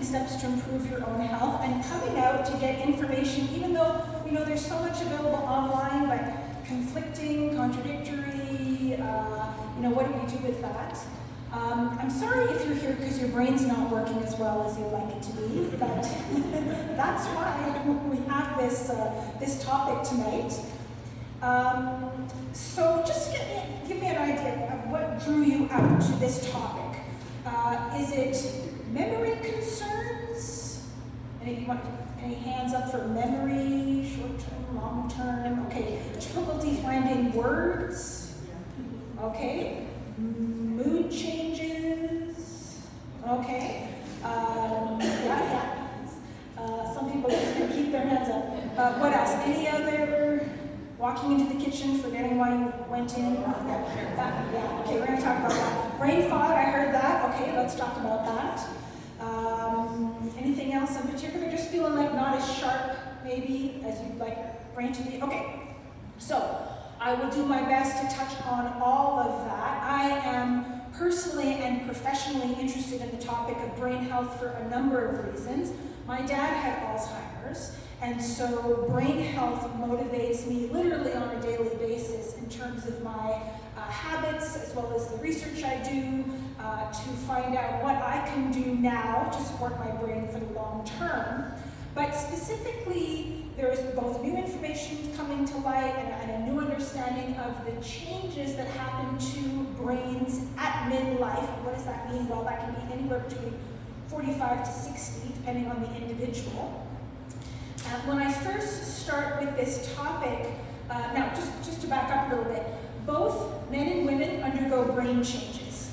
steps to improve your own health, and coming out to get information, even though there's so much available online, but conflicting, contradictory, what do we do with that? I'm sorry if you're here because your brain's not working as well as you'd like it to be, but that's why we have this topic tonight. So just give me an idea of what drew you out to this topic. Is it memory concerns? Any hands up for memory, short-term, long-term? Okay, difficulty finding words? Okay, mood changes? Okay, some people just gonna keep their hands up. What else? Any other? Walking into the kitchen, forgetting why you went in? Yeah, okay, we're gonna talk about that. Brain fog, I heard that. Okay, let's talk about that. Anything else in particular? Just feeling like not as sharp, maybe, as you'd like brain to be? Okay, so I will do my best to touch on all of that. I am personally and professionally interested in the topic of brain health for a number of reasons. My dad had Alzheimer's, and so brain health motivates me literally on a daily basis in terms of my habits, as well as the research I do to find out what I can do now to support my brain for the long term. But specifically, there is both new information coming to light and a new understanding of the changes that happen to brains at midlife. What does that mean? Well, that can be anywhere between 45 to 60, depending on the individual. When I first start with this topic, now just to back up a little bit, both men and women undergo brain changes.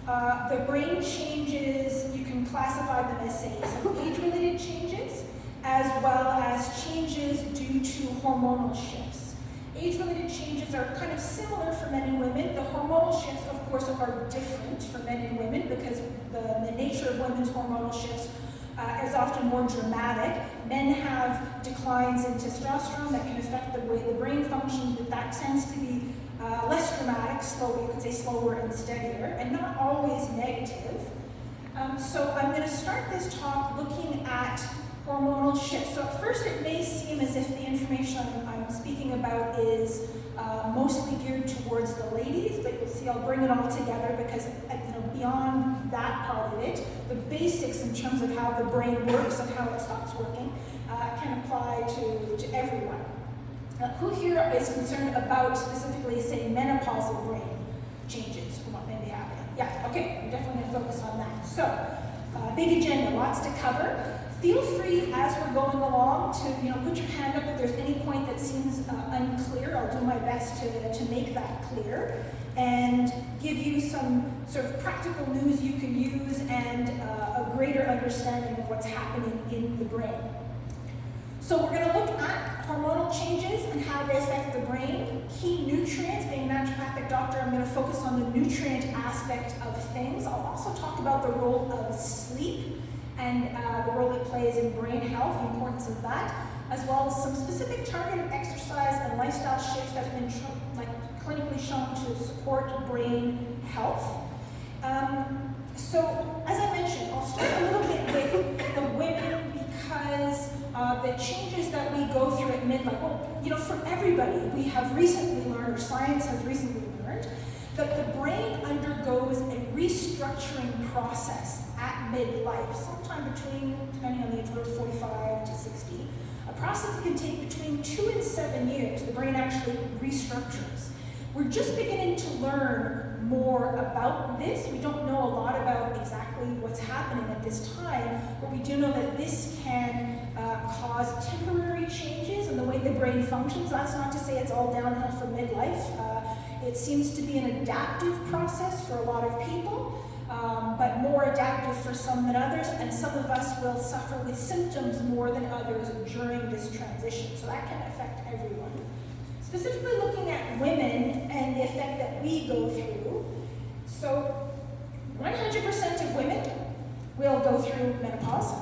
The brain changes, you can classify them as, say, some age-related changes, as well as changes due to hormonal shifts. Age-related changes are kind of similar for men and women. The hormonal shifts, of course, are different for men and women because the nature of women's hormonal shifts is often more dramatic. Men have declines in testosterone that can affect the way the brain functions, but that tends to be less dramatic, slower, you could say slower and steadier, and not always negative. So I'm going to start this talk looking at hormonal shifts. So at first it may seem as if the information I'm speaking about is mostly geared towards the ladies, but you'll see I'll bring it all together because beyond that part of it, the basics in terms of how the brain works and how it stops working can apply to everyone. Who here is concerned about specifically, say, menopausal brain changes from what may be happening? Yeah, okay, I'm definitely going to focus on that. So, big agenda, lots to cover. Feel free as we're going along to put your hand up if there's any point that seems unclear. I'll do my best to make that clear and give you some sort of practical news you can use and a greater understanding of what's happening in the brain. So we're going to look at hormonal changes and how they affect the brain. Key nutrients, being a naturopathic doctor, I'm going to focus on the nutrient aspect of things. I'll also talk about the role of sleep and the role it plays in brain health, the importance of that, as well as some specific targeted exercise and lifestyle shifts that have been clinically shown to support brain health. So, as I mentioned, I'll start a little bit with the women because the changes that we go through at midlife, well, for everybody, we have recently learned, or science has recently learned, that the brain undergoes a restructuring process at midlife, sometime between, depending on the age group, 45 to 60. A process that can take between 2 and 7 years. The brain actually restructures. We're just beginning to learn more about this. We don't know a lot about exactly what's happening at this time, but we do know that this can cause temporary changes in the way the brain functions. That's not to say it's all downhill for midlife. It seems to be an adaptive process for a lot of people, but more adaptive for some than others, and some of us will suffer with symptoms more than others during this transition. So that can affect everyone. Specifically looking at women and the effect that we go through. So 100% of women will go through menopause.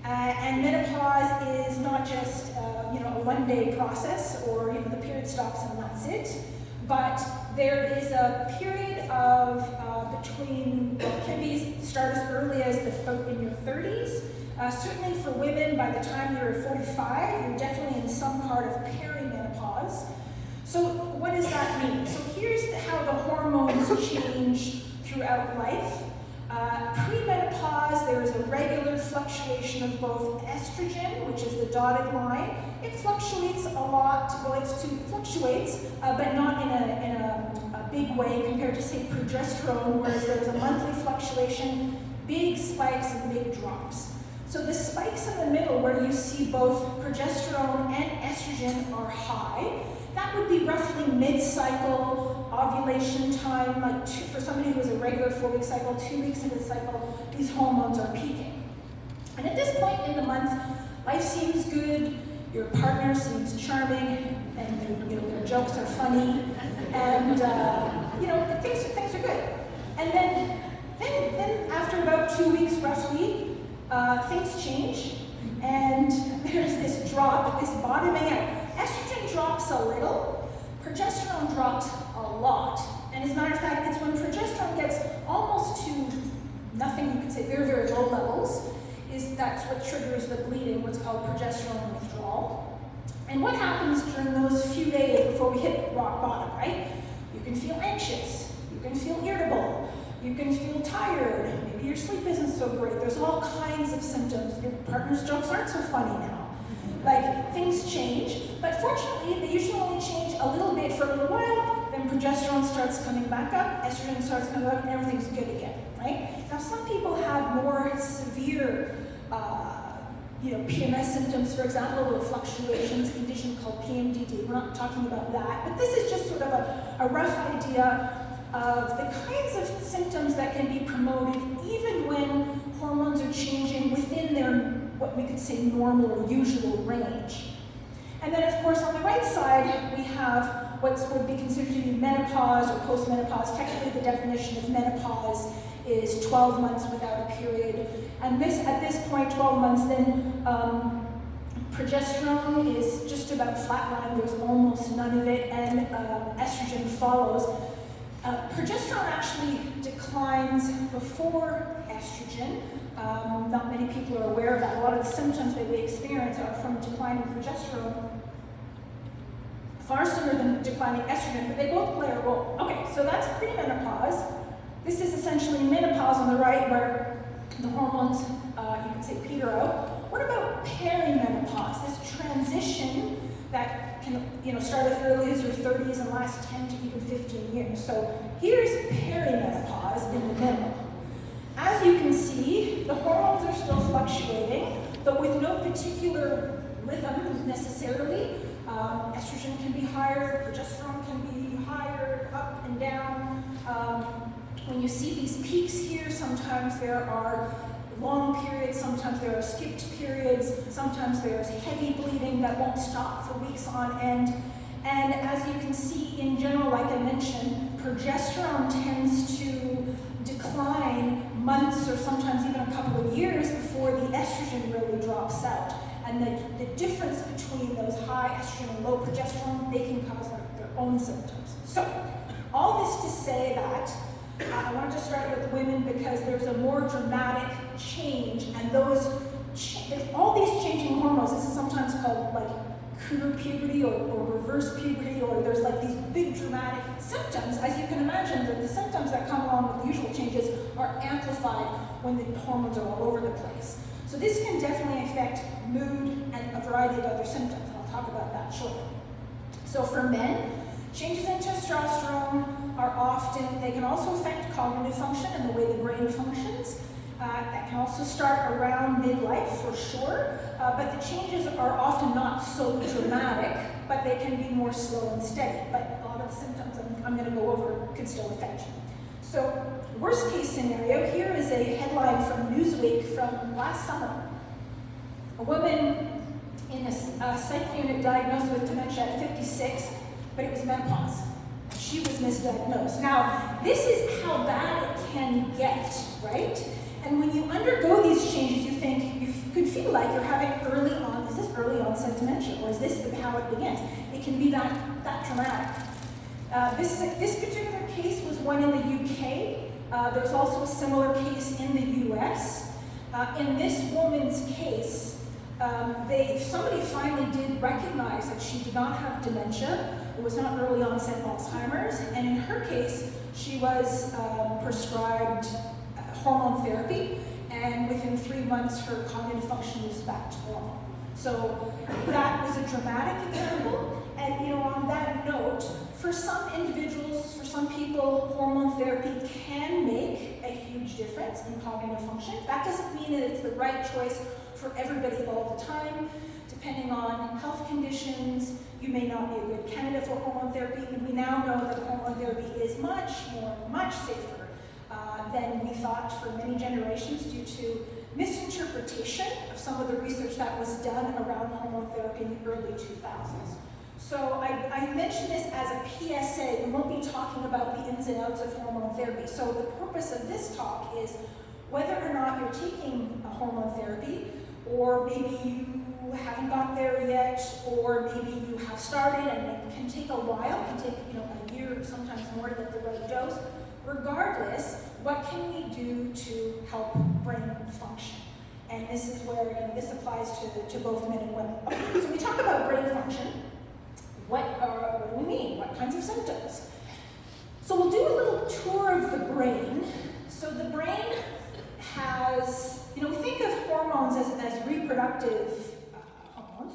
And menopause is not just a one-day process or the period stops and that's it, but there is a period of between, can be start as early as in your 30s, Certainly for women, by the time you're 45, you're definitely in some part of perimenopause. So what does that mean? So here's how the hormones change throughout life. Premenopause, there is a regular fluctuation of both estrogen, which is the dotted line. It fluctuates a lot, well, it fluctuates, but not in a big way compared to, say, progesterone, whereas there's a monthly fluctuation, big spikes and big drops. So the spikes in the middle, where you see both progesterone and estrogen are high, that would be roughly mid-cycle ovulation time, like for somebody who has a regular 4-week cycle, 2 weeks into the cycle, these hormones are peaking. And at this point in the month, life seems good, your partner seems charming, and their jokes are funny, and things are good. And then after about 2 weeks roughly, things change, and there's this drop, this bottoming out. Estrogen drops a little, progesterone drops a lot. And as a matter of fact, it's when progesterone gets almost to nothing, you could say very, very low levels, that's what triggers the bleeding, what's called progesterone withdrawal. And what happens during those few days before we hit rock bottom, right? You can feel anxious, you can feel irritable, you can feel tired, maybe your sleep isn't so great. There's all kinds of symptoms. Your partner's jokes aren't so funny now. Like, things change, but fortunately, they usually only change a little bit for a little while, then progesterone starts coming back up, estrogen starts coming up, and everything's good again, right? Now, some people have more severe, PMS symptoms, for example, or fluctuations, a condition called PMDD. We're not talking about that, but this is just sort of a rough idea of the kinds of symptoms that can be promoted even when hormones are changing within their what we could say normal or usual range. And then of course on the right side we have what would be considered to be menopause or postmenopause. Technically the definition of menopause is 12 months without a period. And at this point, 12 months, then progesterone is just about flatline, there's almost none of it, and estrogen follows. Progesterone actually declines before estrogen. Not many people are aware of that. A lot of the symptoms that we experience are from declining progesterone, far sooner than declining estrogen, but they both play a role. Okay, so that's premenopause. This is essentially menopause on the right, where the hormones, you could say, peter out. What about perimenopause, this transition that can start as early as your 30s and last 10 to even 15 years. So here's perimenopause in the middle. As you can see, the hormones are still fluctuating, but with no particular rhythm necessarily. Estrogen can be higher, progesterone can be higher, up and down. When you see these peaks here, sometimes there are long periods, sometimes there are skipped periods, sometimes there's heavy bleeding that won't stop for weeks on end. And as you can see, in general, like I mentioned, progesterone tends to decline months or sometimes even a couple of years before the estrogen really drops out. And the difference between those high estrogen and low progesterone, they can cause their own symptoms. So, all this to say that I wanted to start with women because there's a more dramatic change, and all these changing hormones, this is sometimes called like cooler puberty or reverse puberty, or there's like these big dramatic symptoms. As you can imagine, the symptoms that come along with the usual changes are amplified when the hormones are all over the place. So this can definitely affect mood and a variety of other symptoms, and I'll talk about that shortly. So for men, changes in testosterone are often, they can also affect cognitive function and the way the brain functions. That can also start around midlife for sure, but the changes are often not so dramatic, but they can be more slow and steady. But a lot of the symptoms I'm going to go over could still affect you. So, worst case scenario, here is a headline from Newsweek from last summer. A woman in a psych unit diagnosed with dementia at 56, but it was menopause. She was misdiagnosed. Now, this is how bad it can get, right? And when you undergo these changes, you could feel like you're having is this early onset dementia, or is this how it begins? It can be that traumatic. This particular case was one in the UK. There's also a similar case in the US. In this woman's case, somebody finally did recognize that she did not have dementia. It was not early onset Alzheimer's, and in her case, she was prescribed hormone therapy, and within 3 months, her cognitive function was back to normal. So that was a dramatic example, and on that note, for some individuals, for some people, hormone therapy can make a huge difference in cognitive function. That doesn't mean that it's the right choice for everybody all the time. Depending on health conditions, you may not be a good candidate for hormone therapy, and we now know that hormone therapy is much safer than we thought for many generations due to misinterpretation of some of the research that was done around hormone therapy in the early 2000s. So I mentioned this as a PSA. We won't be talking about the ins and outs of hormone therapy. So the purpose of this talk is whether or not you're taking a hormone therapy, or maybe you haven't got there yet, or maybe you have started and it can take a while, it can take a year or sometimes more to get the right dose. Regardless, what can we do to help brain function? And this is where this applies to both men and women. Okay, so we talk about brain function. What do we mean? What kinds of symptoms? So we'll do a little tour of the brain. So the brain has, we think of hormones as reproductive hormones.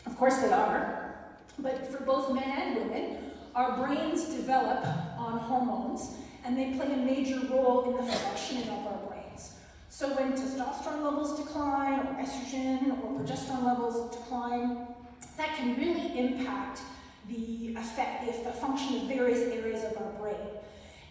Of course they are, but for both men and women, our brains develop on hormones, and they play a major role in the functioning of our brains. So when testosterone levels decline, or estrogen or progesterone levels decline, that can really impact the function of various areas of our brain.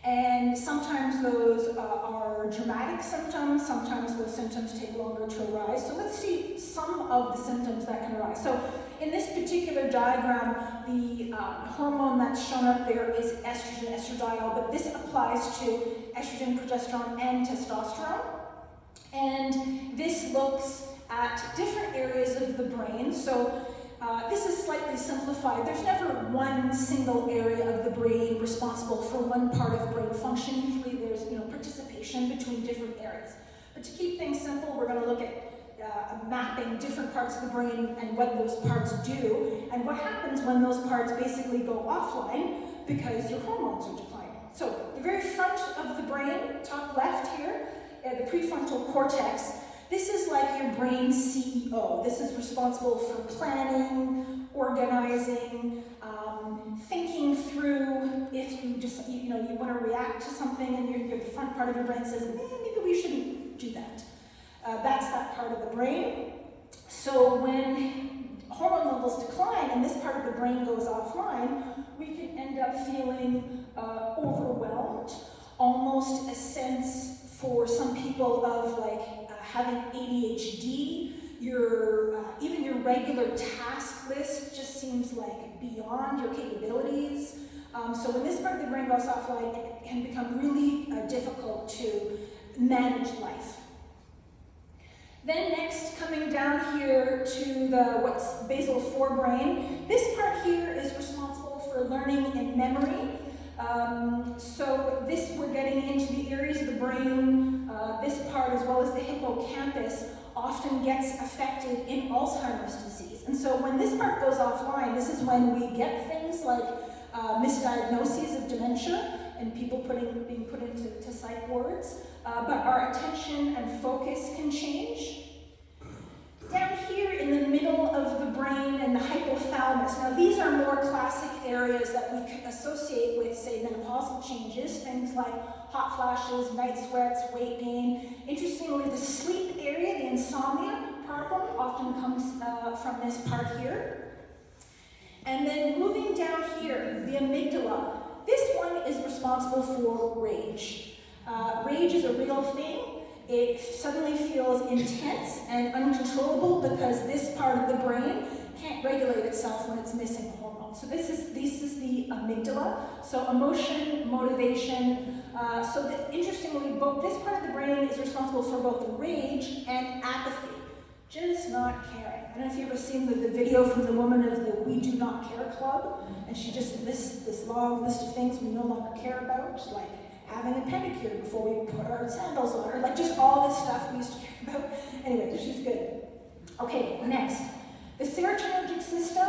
And sometimes those are dramatic symptoms, sometimes those symptoms take longer to arise. So let's see some of the symptoms that can arise. So in this particular diagram, the hormone that's shown up there is estrogen, estradiol, but this applies to estrogen, progesterone, and testosterone. And this looks at different areas of the brain. So this is slightly simplified. There's never one single area of the brain responsible for one part of brain function. Usually there's participation between different areas. But to keep things simple, we're going to look at mapping different parts of the brain and what those parts do, and what happens when those parts basically go offline because your hormones are declining. So the very front of the brain, top left here, the prefrontal cortex, this is like your brain CEO. This is responsible for planning, organizing, thinking through if you just, you want to react to something and the front part of your brain says, maybe we shouldn't do that. That's that part of the brain. So when hormone levels decline and this part of the brain goes offline, we can end up feeling overwhelmed, almost a sense for some people of having ADHD. Even your regular task list just seems like beyond your capabilities. So when this part of the brain goes offline, it can become really difficult to manage life. Then next, coming down here to what's basal forebrain, this part here is responsible for learning and memory. So this, we're getting into the areas of the brain, this part as well as the hippocampus often gets affected in Alzheimer's disease. And so when this part goes offline, this is when we get things like misdiagnoses of dementia and people being put into psych wards, but our attention and focus can change. Down here in the middle of the brain and the hypothalamus. Now these are more classic areas that we can associate with, say, menopausal changes, things like hot flashes, night sweats, weight gain. Interestingly, the sleep area, the insomnia problem, often comes from this part here. And then moving down here, the amygdala. This one is responsible for rage. Rage is a real thing. It suddenly feels intense and uncontrollable because this part of the brain can't regulate itself when it's missing a hormone. So this is the amygdala. So emotion, motivation. Interestingly, this part of the brain is responsible for both rage and apathy. Just not caring. I don't know if you've ever seen the video from the woman of the We Do Not Care Club, and she just lists this long list of things we no longer care about, like having a pedicure before we put our sandals on, or like just all this stuff we used to care about. Anyway, she's good. Okay, next. The serotonergic system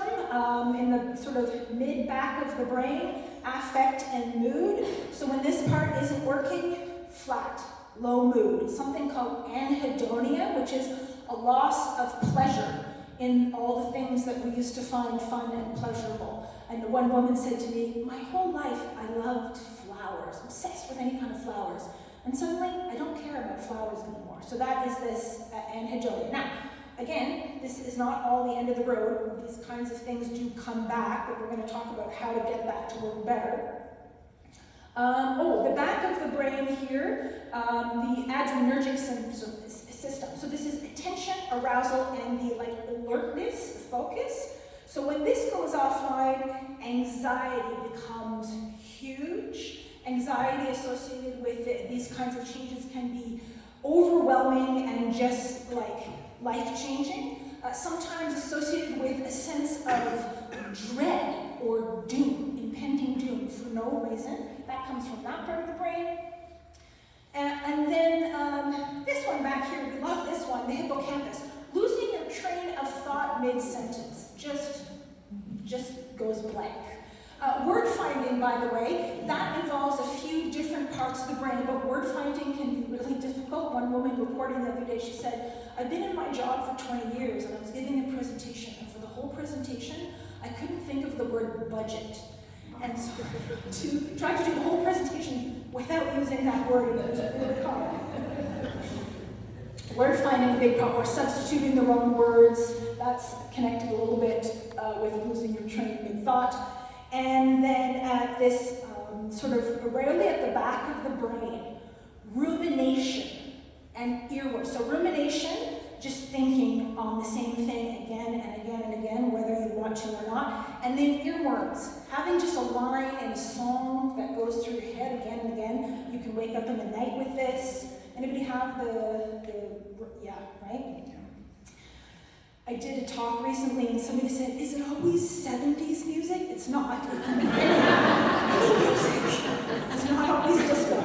in the sort of mid-back of the brain, affect and mood. So when this part isn't working, flat, low mood. Something called anhedonia, which is a loss of pleasure in all the things that we used to find fun and pleasurable. And one woman said to me, my whole life I loved flowers, obsessed with any kind of flowers. And suddenly I don't care about flowers anymore. So that is this anhedonia. Now, again, this is not all the end of the road. These kinds of things do come back, but we're going to talk about how to get back to work better. The back of the brain here, the adrenergic system. So this is attention, arousal, and the alertness, focus. So when this goes offline, anxiety becomes huge. Anxiety associated with these kinds of changes can be overwhelming and just like life-changing. Sometimes associated with a sense of dread or doom, impending doom for no reason. That comes from that part of the brain. And then this one back here, we love this one, the hippocampus. Losing your train of thought mid-sentence, just goes blank. Word finding, by the way, that involves a few different parts of the brain, but word finding can be really difficult. One woman reported the other day, she said, I've been in my job for 20 years and I was giving a presentation, and for the whole presentation, I couldn't think of the word budget. And so to try to do the whole presentation without using that word, it was really hard. Word finding, a big problem, or substituting the wrong words, that's connected a little bit with losing your train of thought. And then at this sort of rarely at the back of the brain, rumination and earworm. So rumination, just thinking on the same thing again and again and again, whether you want to or not. And then earworms, having just a line and a song that goes through your head again and again. You can wake up in the night with this. Anybody have yeah, right? I did a talk recently and somebody said, is it always 70s music? It's not. It can be any music. It's not always disco.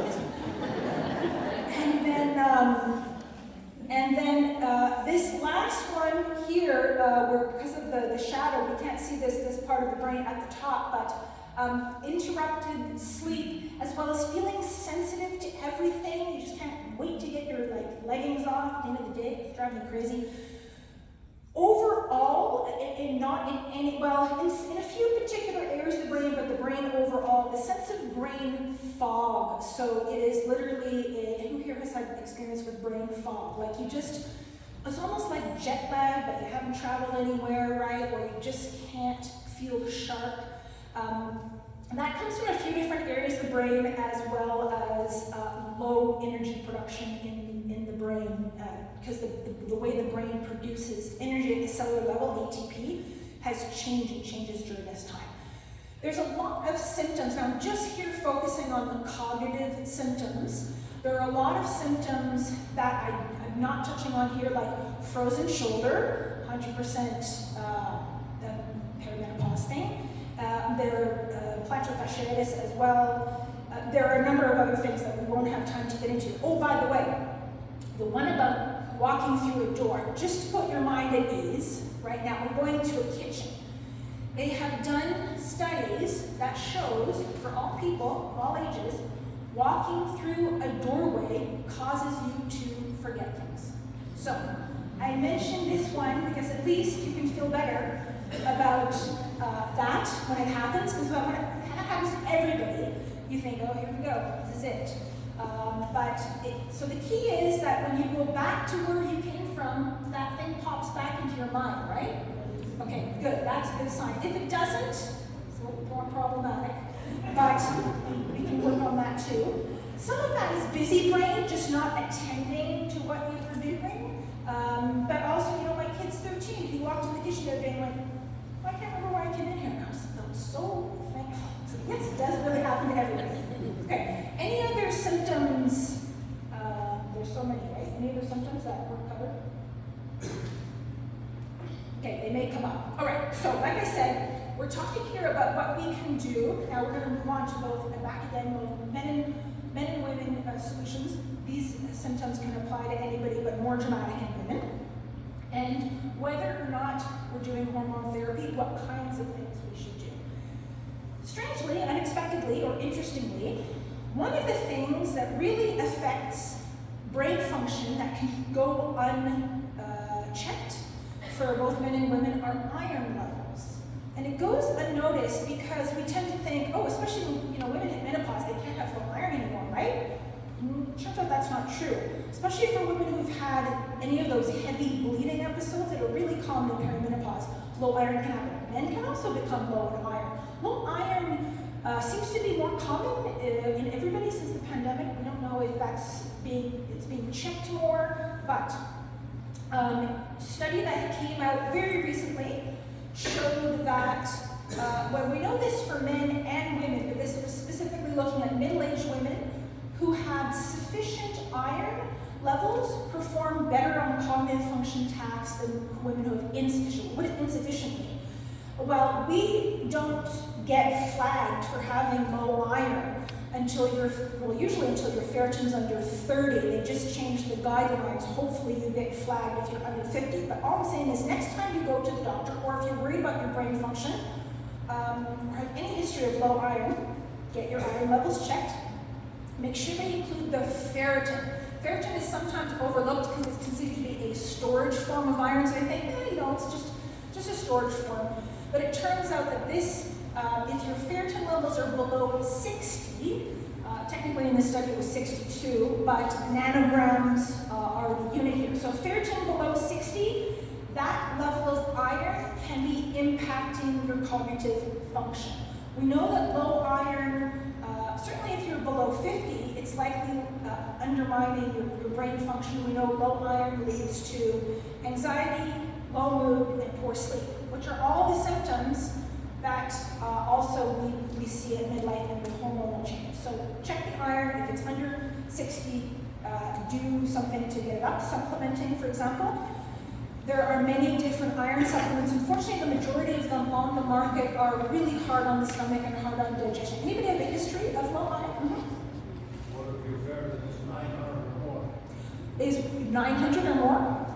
And then this last one here, where because of the shadow, we can't see this part of the brain at the top, but interrupted sleep, as well as feeling sensitive to everything. You just can't wait to get your leggings off at the end of the day. It's driving me crazy. Overall, not in any, well, in a few particular areas of the brain, but the brain overall, the sense of brain fog. So it is literally, who here has had experience with brain fog? Like it's almost like jet lag, but you haven't traveled anywhere, right? Or you just can't feel sharp. And that comes from a few different areas of the brain, as well as low energy production in the brain, because the way the brain produces energy at the cellular level, ATP, has changed and changes during this time. There's a lot of symptoms. Now, I'm just here focusing on the cognitive symptoms. There are a lot of symptoms that I'm not touching on here, like frozen shoulder, 100% perimenopause thing. There are plantar fasciitis as well. There are a number of other things that we won't have time to get into. Oh, by the way, the one about walking through a door, just to put your mind at ease, right now we're going to a kitchen. They have done studies that shows, for all people, of all ages, walking through a doorway causes you to forget things. So, I mentioned this one because at least you can feel better about that when it happens, because when it happens to everybody, you think, oh, here we go, this is it. So the key is that when you go back to where you came from, that thing pops back into your mind, right? Okay, good, that's a good sign. If it doesn't, it's a little more problematic, but we can work on that too. Some of that is busy brain, just not attending to what you were doing. But also, my kid's 13, he walked in the kitchen the other day and went, I can't remember why I came in here. And I felt so thankful. So yes, it does really happen to everybody. Okay, any other symptoms? There's so many, right? Any other symptoms that weren't covered? Okay, they may come up. All right, so like I said, we're talking here about what we can do. Now we're going to move on to both, back again, both men and men and women solutions. These symptoms can apply to anybody, but more dramatic in women. And whether or not we're doing hormone therapy, what kinds of things we should do. Strangely, unexpectedly, or interestingly, one of the things that really affects brain function that can go unchecked for both men and women are iron levels. And it goes unnoticed because we tend to think, oh, especially women hit menopause, they can't have low iron anymore, right? Turns out that's not true. Especially for women who've had any of those heavy bleeding episodes that are really common in perimenopause, low iron can happen. Men can also become low in iron. Low iron seems to be more common in everybody since the pandemic. We don't know if it's being checked more, but study that came out very recently showed that, well, we know this for men and women, but this was specifically looking at middle-aged women who had sufficient iron levels perform better on cognitive function tasks than women who have insufficient. What is insufficient mean? Well, we don't get flagged for having low iron until usually until your ferritin's under 30. They just changed the guidelines. Hopefully you get flagged if you're under 50. But all I'm saying is next time you go to the doctor, or if you're worried about your brain function, or have any history of low iron, get your iron levels checked. Make sure they include the ferritin. Ferritin is sometimes overlooked because it's considered to be a storage form of iron. So I think, it's just a storage form. But it turns out that this, if your ferritin levels are below 60, technically in this study it was 62, but nanograms are the unit here. So ferritin below 60, that level of iron can be impacting your cognitive function. We know that low iron, certainly if you're below 50, it's likely undermining your brain function. We know low iron leads to anxiety, low mood, and poor sleep, which are all the symptoms that also we see at midlife and with hormonal change. So check the iron. If it's under 60, do something to get it up. Supplementing, for example. There are many different iron supplements. Unfortunately, the majority of them on the market are really hard on the stomach and hard on digestion. Anybody have a history of low iron? What if your ferritin is 900 or more? Is 900 or more?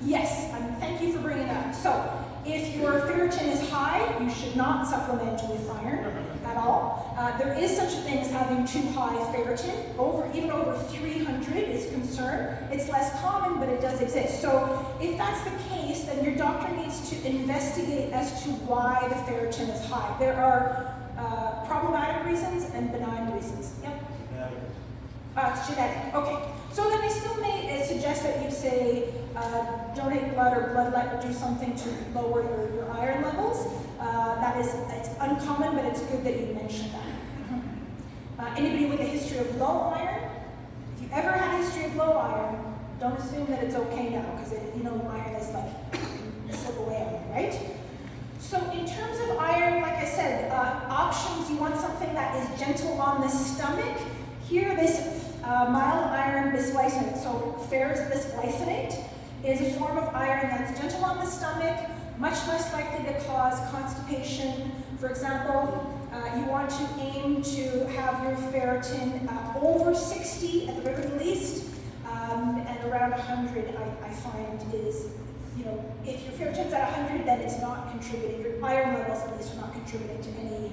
Yes, thank you for bringing that up. So, if your ferritin is high, you should not supplement with iron at all. There is such a thing as having too high ferritin. Even over 300 is concerned. It's less common, but it does exist. So if that's the case, then your doctor needs to investigate as to why the ferritin is high. There are problematic reasons and benign reasons. Yep. It's genetic. Okay. So then they still may suggest that you say donate blood or bloodlet or do something to lower your iron levels. It's uncommon, but it's good that you mentioned that. Anybody with a history of low iron? If you ever had a history of low iron, don't assume that it's okay now, because iron is like slip away on you, right? So in terms of iron, like I said, options, you want something that is gentle on the stomach. Here, this mild iron bisglycinate, so ferrous bisglycinate, is a form of iron that's gentle on the stomach, much less likely to cause constipation. For example, you want to aim to have your ferritin over 60 at the very least, and around 100 I find is, if your ferritin's at 100, then it's not contributing, your iron levels at least are not contributing to any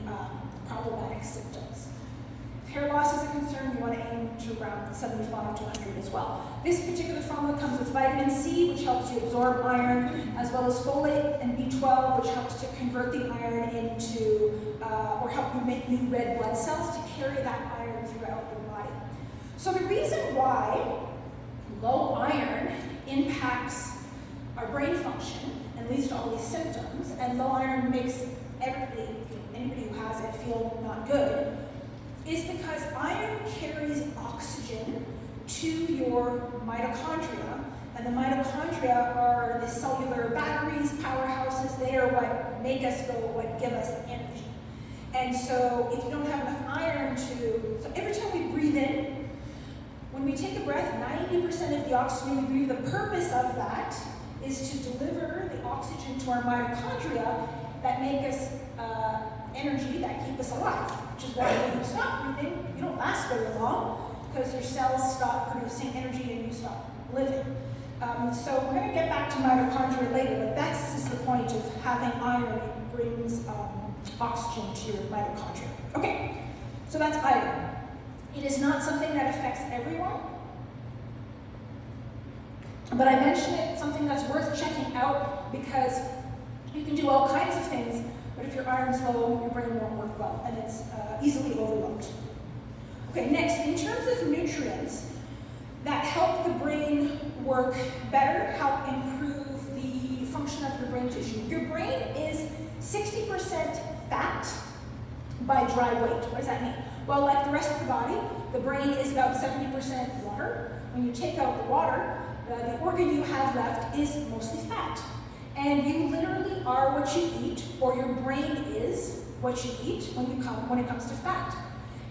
problematic symptoms. If hair loss is a concern, you want to aim to around 75 to 100 as well. This particular formula comes with vitamin C, which helps you absorb iron, as well as folate and B12, which helps to convert the iron into, or help you make new red blood cells to carry that iron throughout your body. So the reason why low iron impacts our brain function and leads to all these symptoms, and low iron makes anybody who has it feel not good, is because iron carries oxygen to your mitochondria, and the mitochondria are the cellular batteries, powerhouses. They are what make us go, what give us energy. And so if you don't have enough iron so every time we breathe in, when we take a breath, 90% of the oxygen we breathe, the purpose of that is to deliver the oxygen to our mitochondria that make us energy, that keep us alive, which is why when you stop breathing, you don't last very long. because your cells stop producing energy and you stop living. So we're going to get back to mitochondria later, but that's just the point of having iron. It brings oxygen to your mitochondria. Okay, so that's iron. It is not something that affects everyone, but I mention it, something that's worth checking out, because you can do all kinds of things, but if your iron's low, your brain won't work well, and it's easily overlooked. Okay, next, in terms of nutrients that help the brain work better, help improve the function of your brain tissue. Your brain is 60% fat by dry weight. What does that mean? Well, like the rest of the body, the brain is about 70% water. When you take out the water, the organ you have left is mostly fat. And you literally are what you eat, or your brain is what you eat when it comes to fat.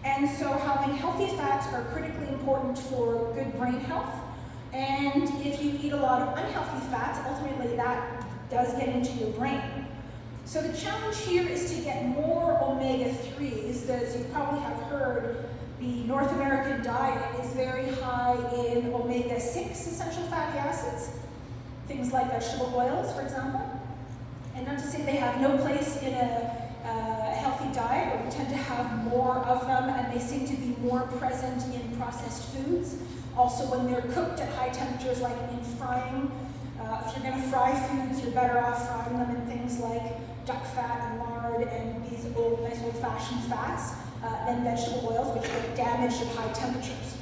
And so having healthy fats are critically important for good brain health. And if you eat a lot of unhealthy fats, ultimately that does get into your brain. So the challenge here is to get more omega-3s. As you probably have heard, the North American diet is very high in omega-6 essential fatty acids, things like vegetable oils, for example. And not to say they have no place in a healthy diet, but we tend to have more of them, and they seem to be more present in processed foods. Also, when they're cooked at high temperatures, like in frying. If you're going to fry foods, you're better off frying them in things like duck fat and lard and these nice old-fashioned fats than vegetable oils, which get damaged at high temperatures.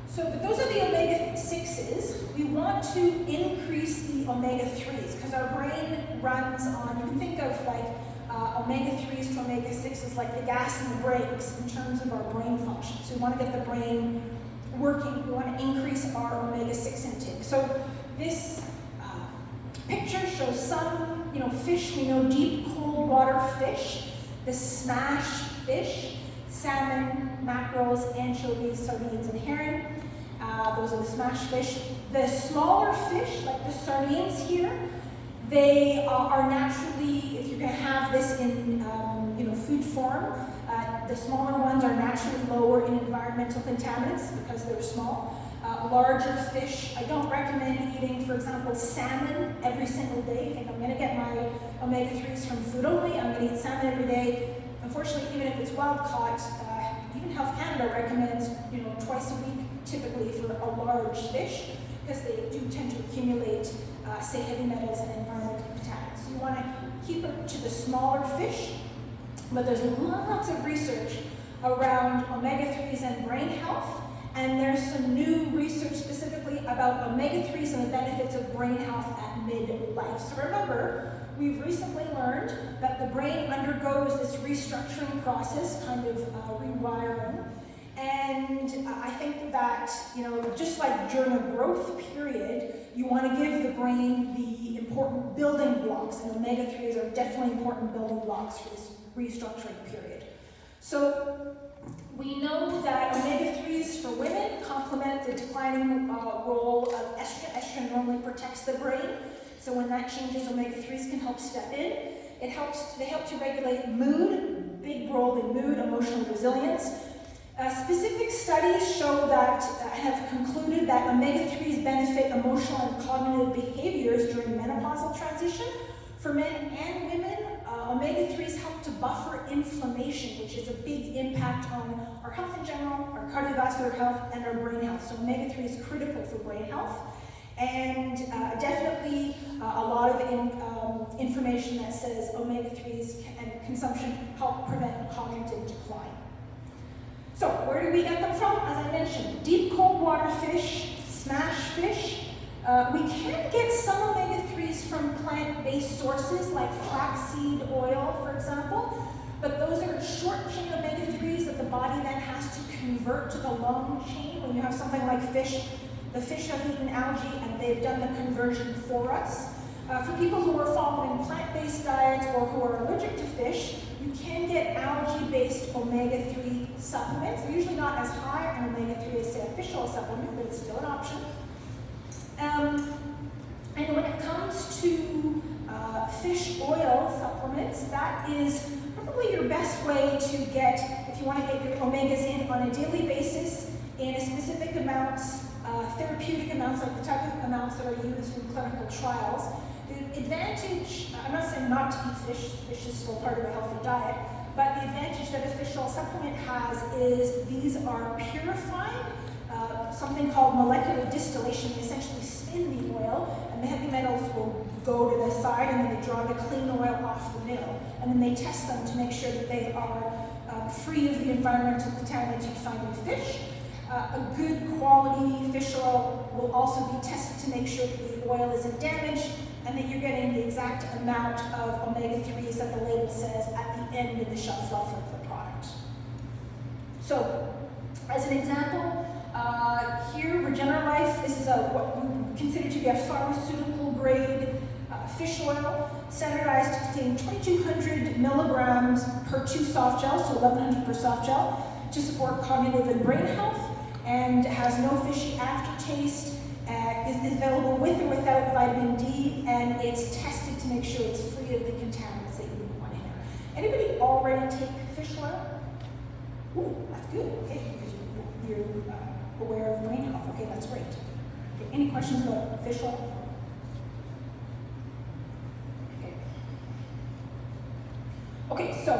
So, but those are the omega-6s. We want to increase the omega-3s because our brain runs on, you can think of like omega-3s to omega-6s like the gas and the brakes in terms of our brain function. So we want to get the brain working. We want to increase our omega-6 intake. So this picture shows some, fish. We know deep cold water fish, the smash fish, salmon, mackerels, anchovies, sardines, and herring. Those are the smash fish. The smaller fish, like the sardines here, they are naturally, if you're going to have this in food form, the smaller ones are naturally lower in environmental contaminants because they're small. Larger fish, I don't recommend eating, for example, salmon every single day. You think I'm going to get my omega-3s from food only, I'm going to eat salmon every day. Unfortunately, even if it's wild caught, even Health Canada recommends twice a week typically for a large fish because they do tend to accumulate, say, heavy metals and environmental contaminants. So you want to keep it to the smaller fish, but there's lots of research around omega-3s and brain health. And there's some new research specifically about omega-3s and the benefits of brain health at midlife. So remember, we've recently learned that the brain undergoes this restructuring process, kind of rewiring. And I think that, just like during a growth period, you want to give the brain the important building blocks, and omega-3s are definitely important building blocks for this restructuring period. So we know that omega-3s for women complement the declining role of estrogen. Estrogen normally protects the brain, so when that changes, omega-3s can help step in. They help to regulate mood, big role in mood, emotional resilience. Specific studies show that have concluded that omega-3s benefit emotional and cognitive behaviors during menopausal transition. For men and women, omega-3s help to buffer inflammation, which is a big impact on our health in general, our cardiovascular health, and our brain health. So omega-3 is critical for brain health. And definitely a lot of information that says omega-3s and consumption help prevent cognitive decline. So where do we get them from? As I mentioned, deep cold water fish, smash fish. We can get some omega-3s from plant-based sources like flaxseed oil, for example, but those are short-chain omega-3s that the body then has to convert to the long chain. When you have something like fish, the fish have eaten algae and they've done the conversion for us. For people who are following plant-based diets or who are allergic to fish, you can get algae-based omega-3 supplements. They're usually not as high in omega-3 as, say, a fish oil supplement, but it's still an option. And when it comes to fish oil supplements, that is probably your best way to get, if you want to get your omegas in on a daily basis, in specific amounts, therapeutic amounts, like the type of amounts that are used in clinical trials. The advantage, I'm not saying not to eat fish, fish is still part of a healthy diet, but the advantage that a fish oil supplement has is these are purified, something called molecular distillation. They essentially spin the oil, and the heavy metals will go to the side, and then they draw the clean oil off the middle. And then they test them to make sure that they are free of the environmental contaminants you'd find in fish. A good quality fish oil will also be tested to make sure that the oil isn't damaged and that you're getting the exact amount of omega-3s that the label says at the end of the shelf life of the product. So, as an example, here, Regeneralife, this is what we consider to be a pharmaceutical grade fish oil, standardized to contain 2,200 milligrams per 2 soft gels, so 1,100 per soft gel, to support cognitive and brain health, and has no fishy aftertaste, is available with or without vitamin D, and it's tested to make sure it's free of the contaminants that you wouldn't want in there. Anybody already take fish oil? Ooh, that's good, okay, because you're aware of brain health. Okay, that's great. Okay, any questions about fish oil? Okay, so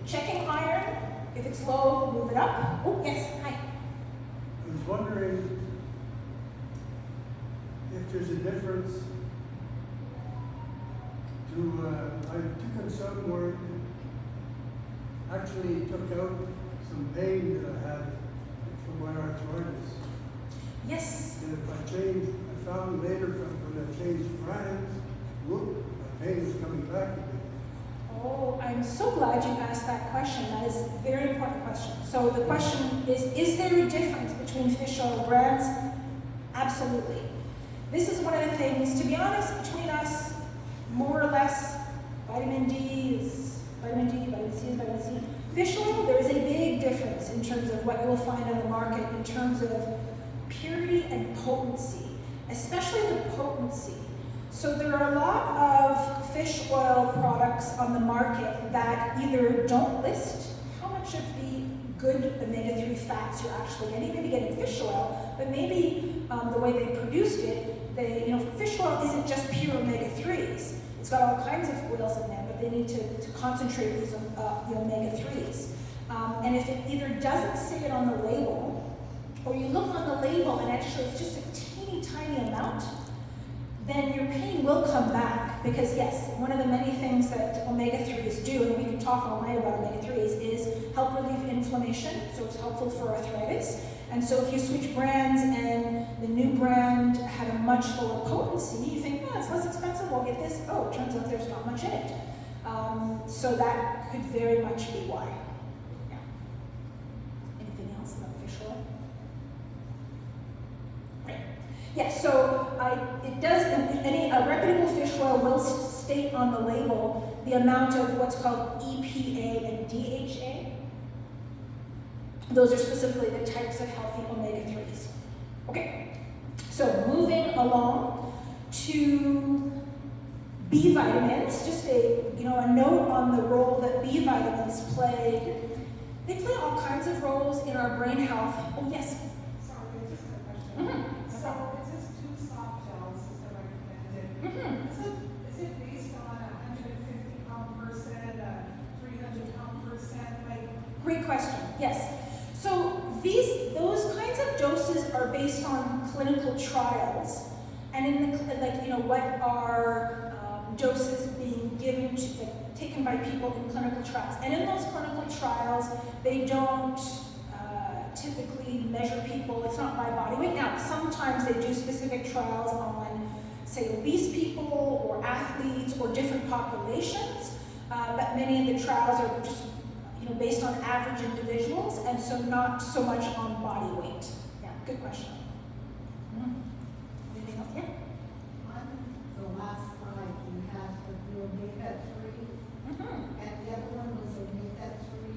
checking iron. If it's low, move it up. Oh, yes, hi. I was wondering if there's a difference I took some where it actually took out some pain that I had from my arthritis. Yes. And if I found later when I changed brands, whoop, my pain was coming back again. Oh, I'm so glad you asked that question. That is a very important question. So the question is there a difference between fish oil brands? Absolutely. This is one of the things, to be honest, between us, more or less, vitamin D is vitamin D, vitamin C is vitamin C. Fish oil, there is a big difference in terms of what you'll find on the market in terms of purity and potency, especially the potency. So there are a lot of fish oil products on the market that either don't list how much of the good omega-3 fats you're actually getting. Maybe getting fish oil, but maybe the way they produced it, fish oil isn't just pure omega-3s. It's got all kinds of oils in there, but they need to concentrate these the omega-3s. And if it either doesn't say it on the label, or you look on the label and actually it's just a teeny tiny amount, then your pain will come back. Because yes, one of the many things that omega-3s do, and we can talk all night about omega-3s, is help relieve inflammation, so it's helpful for arthritis. And so if you switch brands and the new brand had a much lower potency, you think, it's less expensive, I'll get this. Oh, it turns out there's not much in it. So that could very much be why. Yeah. Anything else about fish oil? Right. Yes, so it does, a reputable fish oil will state on the label the amount of what's called EPA and DHA. Those are specifically the types of healthy omega-3s. Okay, so moving along to B vitamins, just a note on the role that B vitamins play. They play all kinds of roles in our brain health. Oh, yes? Sorry, I just had a question. So it says 2 soft gels is the recommended. Is it based on a 150-pound person, a 300-pound person? Great question, yes. So those kinds of doses are based on clinical trials, and in what are doses being given taken by people in clinical trials. And in those clinical trials, they don't typically measure people. It's not by body weight. Now, sometimes they do specific trials on, say, obese people or athletes or different populations, but many of the trials are just based on average individuals, and so not so much on body weight. Yeah, good question. Anything else? Yeah? On the last slide, you had the omega-3, and the other one was omega-3D.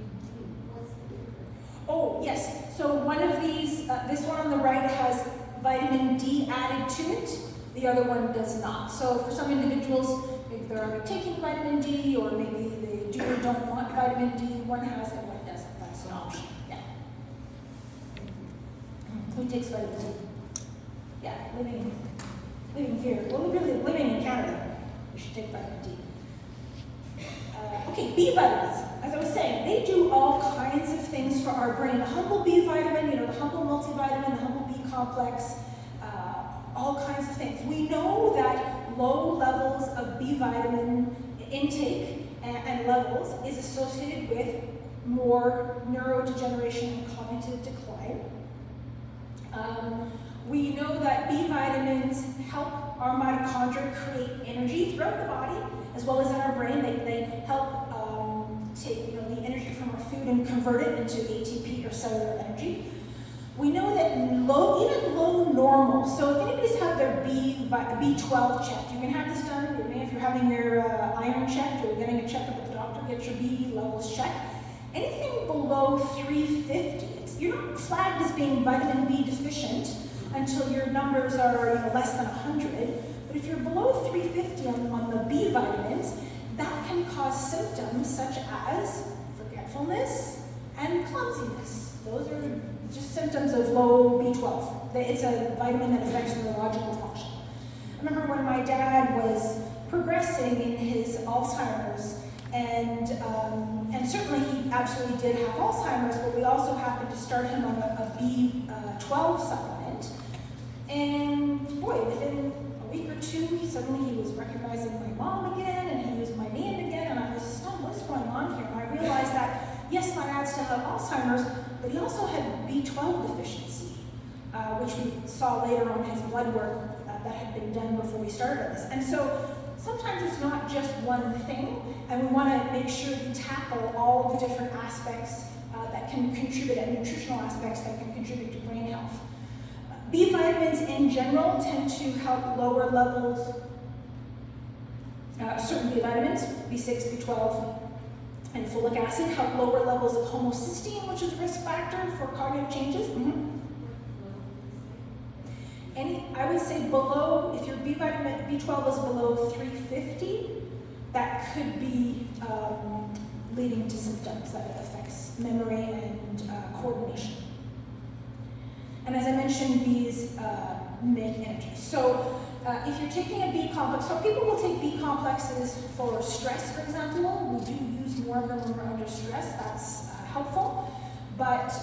What's the difference? Oh, yes. So one of these, this one on the right has vitamin D added to it. The other one does not. So for some individuals, maybe they're already taking vitamin D, or maybe they do or don't want vitamin D. One has it, one doesn't. That's an option. Yeah. Who takes vitamin D? Yeah, living here. Well, really living in Canada, we should take vitamin D. Okay, B vitamins. As I was saying, they do all kinds of things for our brain. The humble B vitamin, the humble multivitamin, the humble B complex, all kinds of things. We know that low levels of B vitamin intake and levels is associated with more neurodegeneration and cognitive decline. We know that B vitamins help our mitochondria create energy throughout the body, as well as in our brain. They help take the energy from our food and convert it into ATP or cellular energy. We know that even low normal, so if anybody's had their B12 checked, you can have this done, if you're having your iron checked or getting a checkup with the doctor, get your B levels checked. Anything below 350, you're not flagged as being vitamin B deficient until your numbers are less than 100. But if you're below 350 on the B vitamins, that can cause symptoms such as forgetfulness and clumsiness. Those are just symptoms of low B12. It's a vitamin that affects neurological function. I remember when my dad was progressing in his Alzheimer's, and certainly he absolutely did have Alzheimer's, but we also happened to start him on a B12 supplement. And boy, within a week or two, suddenly he was recognizing my mom again, and he used my name again, and I was, what's going on here? And I realized that, yes, my dad still had Alzheimer's, but he also had B12 deficiency, which we saw later on his blood work that had been done before we started this. And so sometimes it's not just one thing, and we want to make sure we tackle all the different aspects that can contribute, and nutritional aspects that can contribute to brain health. B vitamins in general tend to help lower levels, certain B vitamins, B6, B12, and folic acid help lower levels of homocysteine, which is a risk factor for cognitive changes. I would say below, if your B vitamin B12 is below 350, that could be leading to symptoms that affects memory and coordination. And as I mentioned, these make energy. So if you're taking a B complex, so people will take B complexes for stress, for example. We do use more of them when we're under stress. That's helpful. But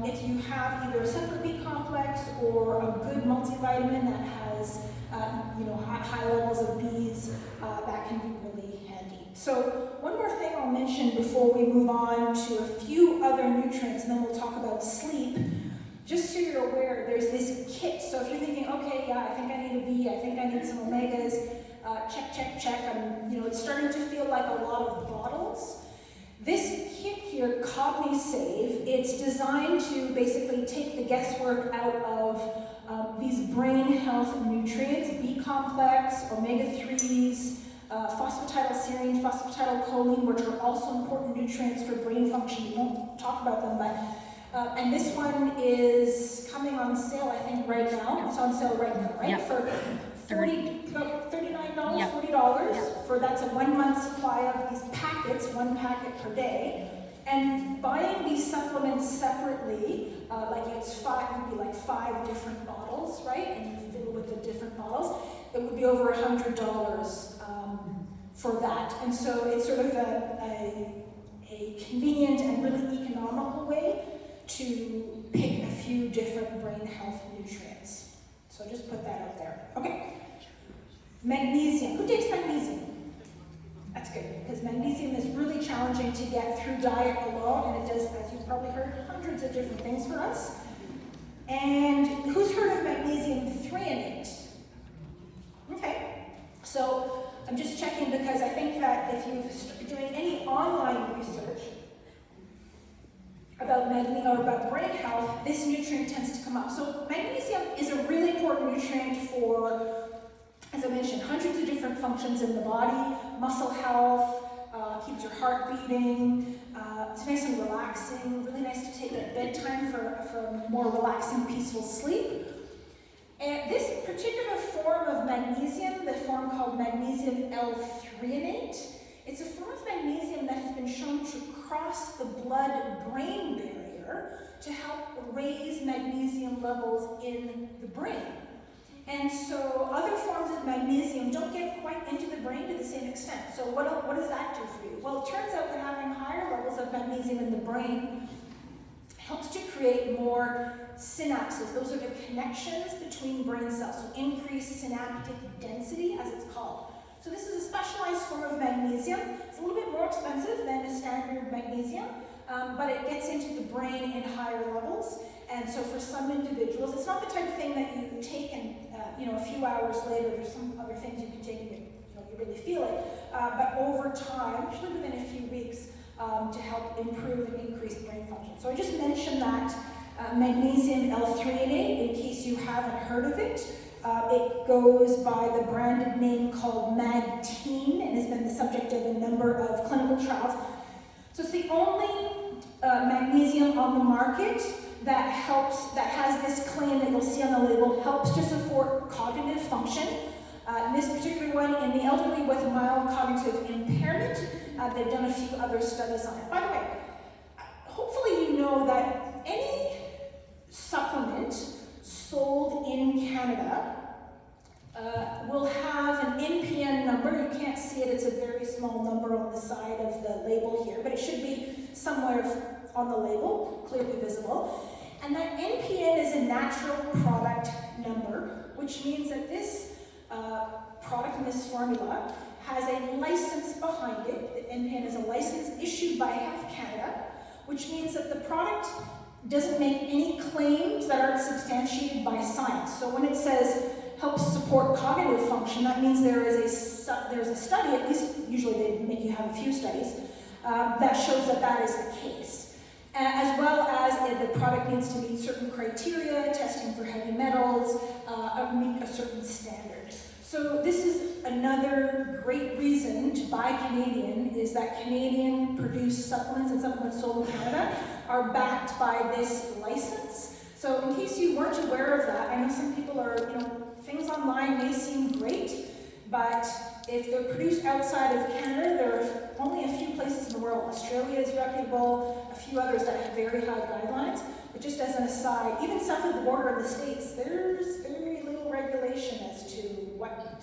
if you have either a separate B complex or a good multivitamin that has high levels of Bs, that can be really handy. So one more thing I'll mention before we move on to a few other nutrients, and then we'll talk about sleep. Just so you're aware, there's this kit. So if you're thinking, okay, yeah, I think I need a B, I think I need some omegas, check. It's starting to feel like a lot of bottles. This kit here, CogniSave, it's designed to basically take the guesswork out of these brain health nutrients, B complex, omega-3s, phosphatidylserine, phosphatidylcholine, which are also important nutrients for brain function. We won't talk about them, but and this one is coming on sale, I think, right now. It's on sale right now, right? Yep. For $39, Yep. $40 Yep. for that's a 1 month supply of these packets, 1 packet per day. And buying these supplements separately, would be like 5 different bottles, right? And you fill with the different bottles. It would be over $100 for that. And so it's sort of a convenient and really economical way to pick a few different brain health nutrients. So just put that out there. Okay. Magnesium. Who takes magnesium? That's good, because magnesium is really challenging to get through diet alone, and it does, as you've probably heard, hundreds of different things for us. And who's heard of magnesium threonate? Okay. So I'm just checking because I think that if you're doing any online research about magnesium or about brain health, this nutrient tends to come up. So magnesium is a really important nutrient for, as I mentioned, hundreds of different functions in the body, muscle health, keeps your heart beating, it's nice and relaxing, really nice to take at bedtime for more relaxing, peaceful sleep. And this particular form of magnesium, the form called magnesium L-threonate, It's a form of magnesium that has been shown to cross the blood-brain barrier to help raise magnesium levels in the brain. And so other forms of magnesium don't get quite into the brain to the same extent. So what does that do for you? Well, it turns out that having higher levels of magnesium in the brain helps to create more synapses. Those are the connections between brain cells, so increased synaptic density, as it's called. So this is a specialized form of magnesium. It's a little bit more expensive than a standard magnesium, but it gets into the brain in higher levels. And so for some individuals, it's not the type of thing that you take and a few hours later, there's some other things you can take and you really feel it. But over time, usually within a few weeks, to help improve and increase brain function. So I just mentioned that magnesium L-threonate, in case you haven't heard of it. It goes by the branded name called Magtine and has been the subject of a number of clinical trials. So it's the only magnesium on the market that has this claim that you'll see on the label, helps to support cognitive function. In this particular one, in the elderly with mild cognitive impairment, they've done a few other studies on it. By the way, hopefully you know that any supplement sold in Canada will have an NPN number. You can't see it, it's a very small number on the side of the label here, but it should be somewhere on the label, clearly visible. And that NPN is a natural product number, which means that this product in this formula has a license behind it. The NPN is a license issued by Health Canada, which means that the product doesn't make any claims that aren't substantiated by science. So when it says helps support cognitive function, that means there's a study, at least usually they make you have a few studies, that shows that is the case. As well as the product needs to meet certain criteria, testing for heavy metals, meet a certain standard. So this is another great reason to buy Canadian, is that Canadian produced supplements and supplements sold in Canada are backed by this license. So in case you weren't aware of that, I know some people are, things online may seem great, but if they're produced outside of Canada, there are only a few places in the world. Australia is reputable, a few others that have very high guidelines. But just as an aside, even south of the border of the States, there's very little regulation as to what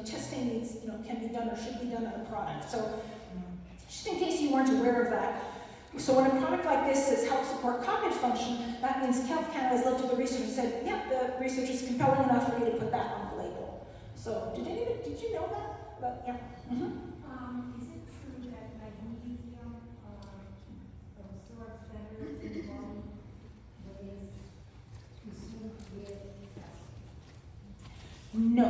testing needs, can be done or should be done on a product. So just in case you weren't aware of that. So when a product like this says help support cognitive function, that means Health Canada has looked at the research and said, yeah, the research is compelling enough for you to put that on the label. So did you know that? But, yeah. Mm-hmm. Is it true that magnesium absorbs better in the body when it's consumed with calcium? No.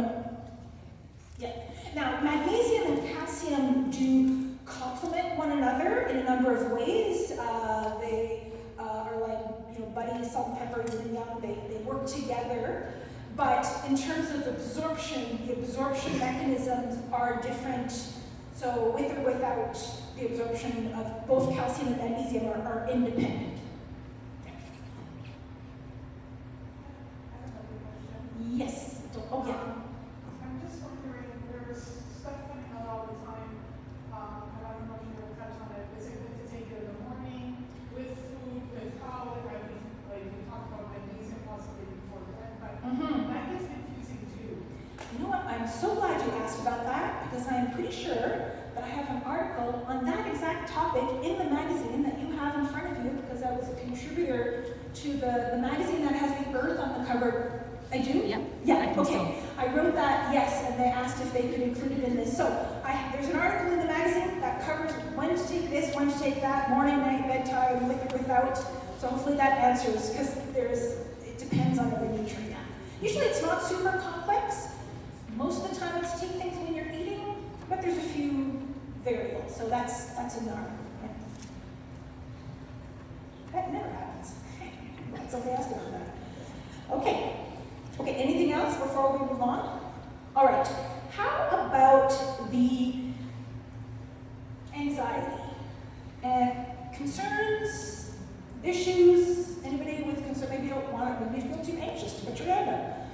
Yeah. Now, magnesium and calcium do complement one another in a number of ways. They are like, buddies, salt and pepper, yin and yang. They work together. But in terms of absorption, the absorption mechanisms are different. So with or without the absorption of both calcium and magnesium are independent. I have another question. Yes. Oh, yeah. I'm just wondering, there's stuff coming out all the time, and I don't know if you're going to touch on it. Is it good to take it in the morning, with food, with colic? I mean, like we talked about magnesium possibly before bed, but that gets confusing too. You know what? I'm so glad you asked about that, because I am pretty sure that I have an article on that exact topic in the magazine that you have in front of you, because I was a contributor to the magazine that has the Earth on the cover. I do? Yeah. Yeah, I think okay. I wrote that, yes, and they asked if they could include it in this. So there's an article in the magazine that covers when to take this, when to take that, morning, night, bedtime, with or without. So hopefully that answers, because it depends on every nutrient. Usually it's not super complex. Most of the time it's take things when you're eating, but there's a few variables. So that's in the article. Yeah. That never happens. Glad somebody asked about that. Okay, anything else before we move on? All right, how about the anxiety and concerns, issues? Anybody with concern? Maybe you don't want it, maybe you feel too anxious to put your hand up.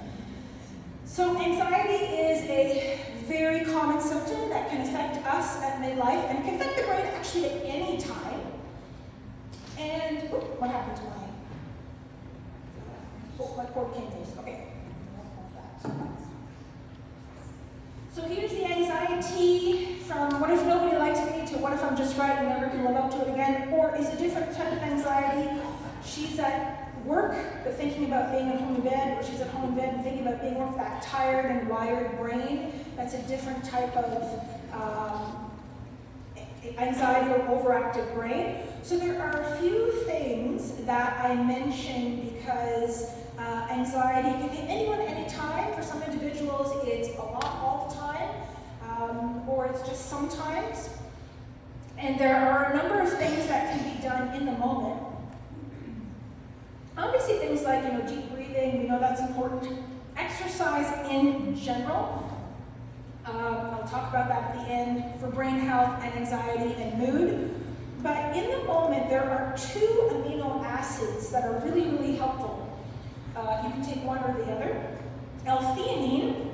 So anxiety is a very common symptom that can affect us at midlife, and it can affect the brain actually at any time. And what happened to cord came loose. Okay. So here's the anxiety from what if nobody likes me to what if I'm just right and never can live up to it again, or is a different type of anxiety. She's at work but thinking about being at home in bed, or she's at home in bed and thinking about being at work, that tired and wired brain. That's a different type of anxiety or overactive brain. So there are a few things that I mention because anxiety can hit anyone anytime. For some individuals, it's a lot all the time, or it's just sometimes. And there are a number of things that can be done in the moment. Obviously, things like deep breathing, we know that's important. Exercise in general. I'll talk about that at the end for brain health and anxiety and mood. But in the moment, there are 2 amino acids that are really, really helpful. You can take one or the other. L-theanine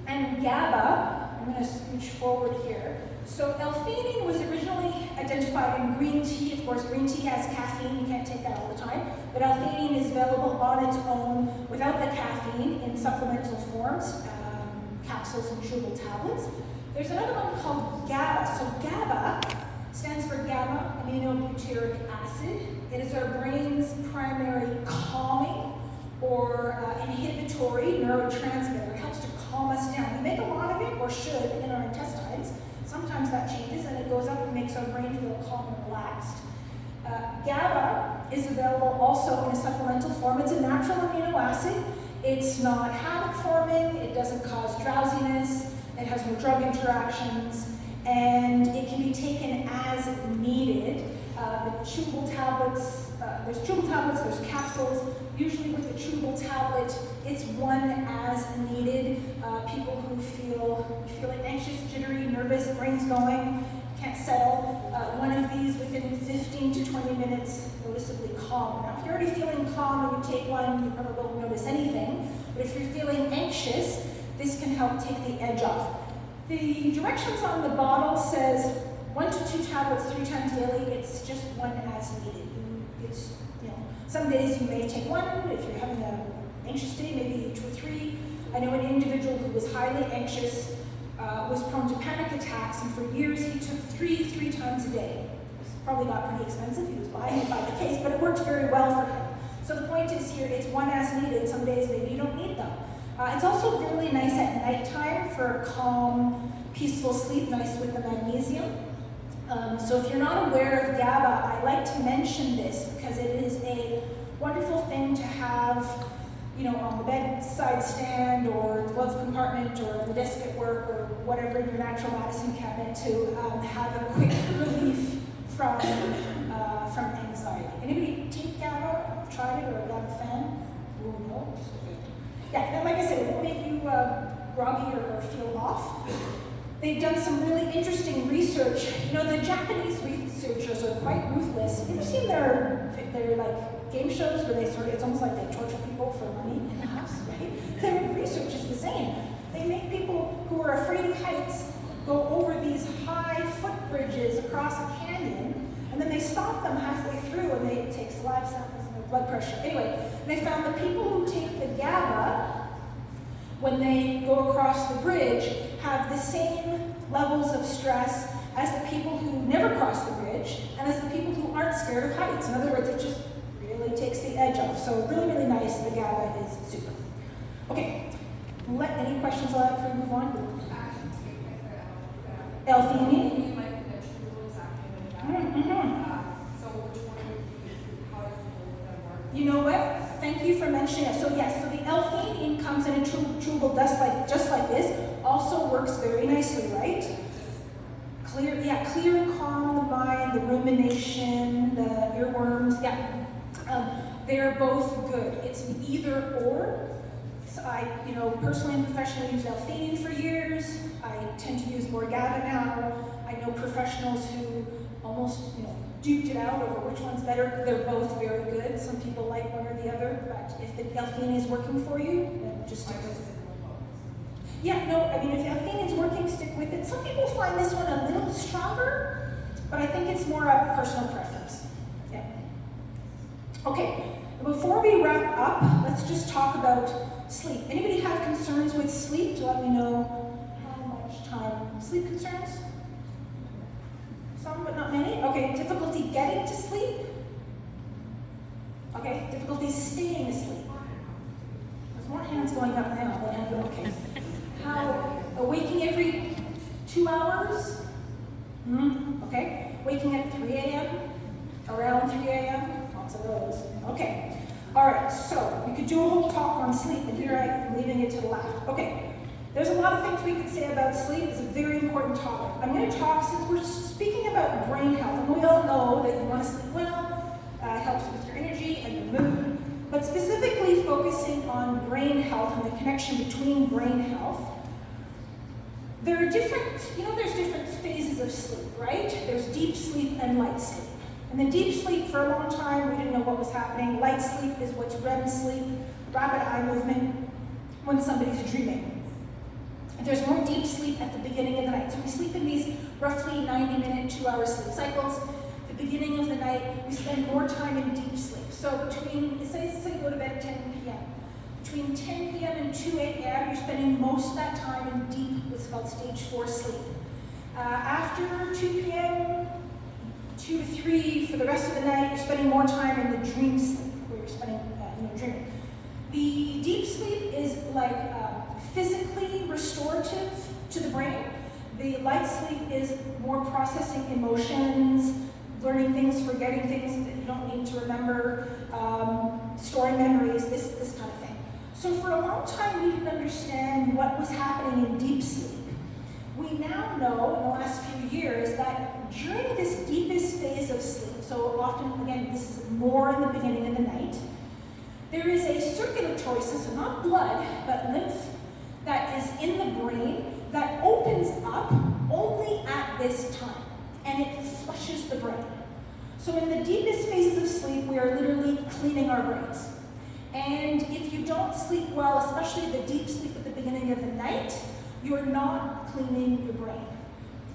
and GABA. I'm going to scooch forward here. So L-theanine was originally identified in green tea. Of course, green tea has caffeine. You can't take that all the time. But L-theanine is available on its own without the caffeine in supplemental forms, capsules and chewable tablets. There's another one called GABA. So GABA stands for gamma aminobutyric acid. It is our brain's primary calming or inhibitory neurotransmitter. It helps to calm us down. We make a lot of it, or should, in our intestines. Sometimes that changes and it goes up and makes our brain feel calm and relaxed. GABA is available also in a supplemental form. It's a natural amino acid. It's not habit-forming. It doesn't cause drowsiness. It has no drug interactions. And it can be taken as needed. The chewable tablets, there's chewable tablets, there's capsules. Usually with the chewable tablet, it's one as needed. People who feeling anxious, jittery, nervous, brain's going, can't settle. One of these within 15 to 20 minutes, noticeably calm. Now, if you're already feeling calm and you take one, you probably won't notice anything. But if you're feeling anxious, this can help take the edge off. The directions on the bottle says 1 to 2 tablets 3 times daily. It's just one as needed. It's, some days you may take one. If you're having an anxious day, maybe 2 or 3. I know an individual who was highly anxious, was prone to panic attacks, and for years he took three times a day. It probably got pretty expensive. He was buying it by the case, but it worked very well for him. So the point is here, it's one as needed. Some days maybe you don't need them. It's also really nice at nighttime for calm, peaceful sleep, nice with the magnesium. So if you're not aware of GABA, I like to mention this because it is a wonderful thing to have, on the bedside stand or the glove compartment or the desk at work or whatever in your natural medicine cabinet to have a quick relief from anxiety. Anybody take GABA? I've tried it, or a GABA fan? Oh no, it's okay. Yeah, like I said, it won't make you groggy or feel off. They've done some really interesting research. The Japanese researchers are quite ruthless. Have you ever seen their like game shows where it's almost like they torture people for money in the house, right? Their research is insane. They make people who are afraid of heights go over these high footbridges across a canyon, and then they stop them halfway through and they take saliva samples and their blood pressure. Anyway, they found the people who take the GABA when they go across the bridge have the same levels of stress as the people who never cross the bridge and as the people who aren't scared of heights. In other words, it just really takes the edge off. So really, really nice. The GABA is super. Okay, any questions on that before we move on? L-theanine? So which one would you, how does it work? You know what? Thank you for mentioning it. So yes, so the L-theanine comes in a chewable dust just like this. Also works very nicely, right? Clear and calm the mind, the rumination, the earworms. Yeah, they're both good. It's an either or. So I, personally and professionally used L-theanine for years. I tend to use more GABA now. I know professionals who almost, duked it out over which one's better. They're both very good. Some people like one or the other, but if the L-theanine is working for you, then just stick with it. Yeah, no, if L-theanine is working, stick with it. Some people find this one a little stronger, but I think it's more a personal preference. Yeah. Okay, Before we wrap up, let's just talk about sleep. Anybody have concerns with sleep? To let me know how much time. Sleep concerns? Some, but not many. Okay, difficulty getting to sleep? Okay, difficulty staying asleep? There's more hands going up now than ever. Okay. How, waking every 2 hours? Okay. Waking at 3 a.m.? Around 3 a.m.? Lots of those. Okay. All right, so we could do a whole talk on sleep, and here I am leaving it to the left. Okay. There's a lot of things we could say about sleep. It's a very important topic. I'm going to talk, since we're speaking about brain health, and we all know that you want to sleep well, it helps with your energy and your mood, but specifically focusing on brain health and the connection between brain health. There are different, there's different phases of sleep, right? There's deep sleep and light sleep. And the deep sleep, for a long time, we didn't know what was happening. Light sleep is what's REM sleep, rapid eye movement, when somebody's dreaming. There's more deep sleep at the beginning of the night. So we sleep in these roughly 90-minute, 2-hour sleep cycles. At the beginning of the night, we spend more time in deep sleep. So between, say you go to bed at 10 p.m. Between 10 p.m. and 2 a.m., you're spending most of that time in deep, what's called stage 4 sleep. After 2 p.m., 2 to 3, for the rest of the night, you're spending more time in the dream sleep, where you're spending, dreaming. The deep sleep is like physically restorative to the brain. The light sleep is more processing emotions, learning things, forgetting things that you don't need to remember, storing memories, this kind of thing. So for a long time, we didn't understand what was happening in deep sleep. We now know, in the last few years, that during this deepest phase of sleep, so often, again, this is more in the beginning of the night, there is a circulatory system, not blood, but lymph, that is in the brain that opens up only at this time, and it flushes the brain. So in the deepest phases of sleep, we are literally cleaning our brains. And if you don't sleep well, especially the deep sleep at the beginning of the night, you're not cleaning your brain.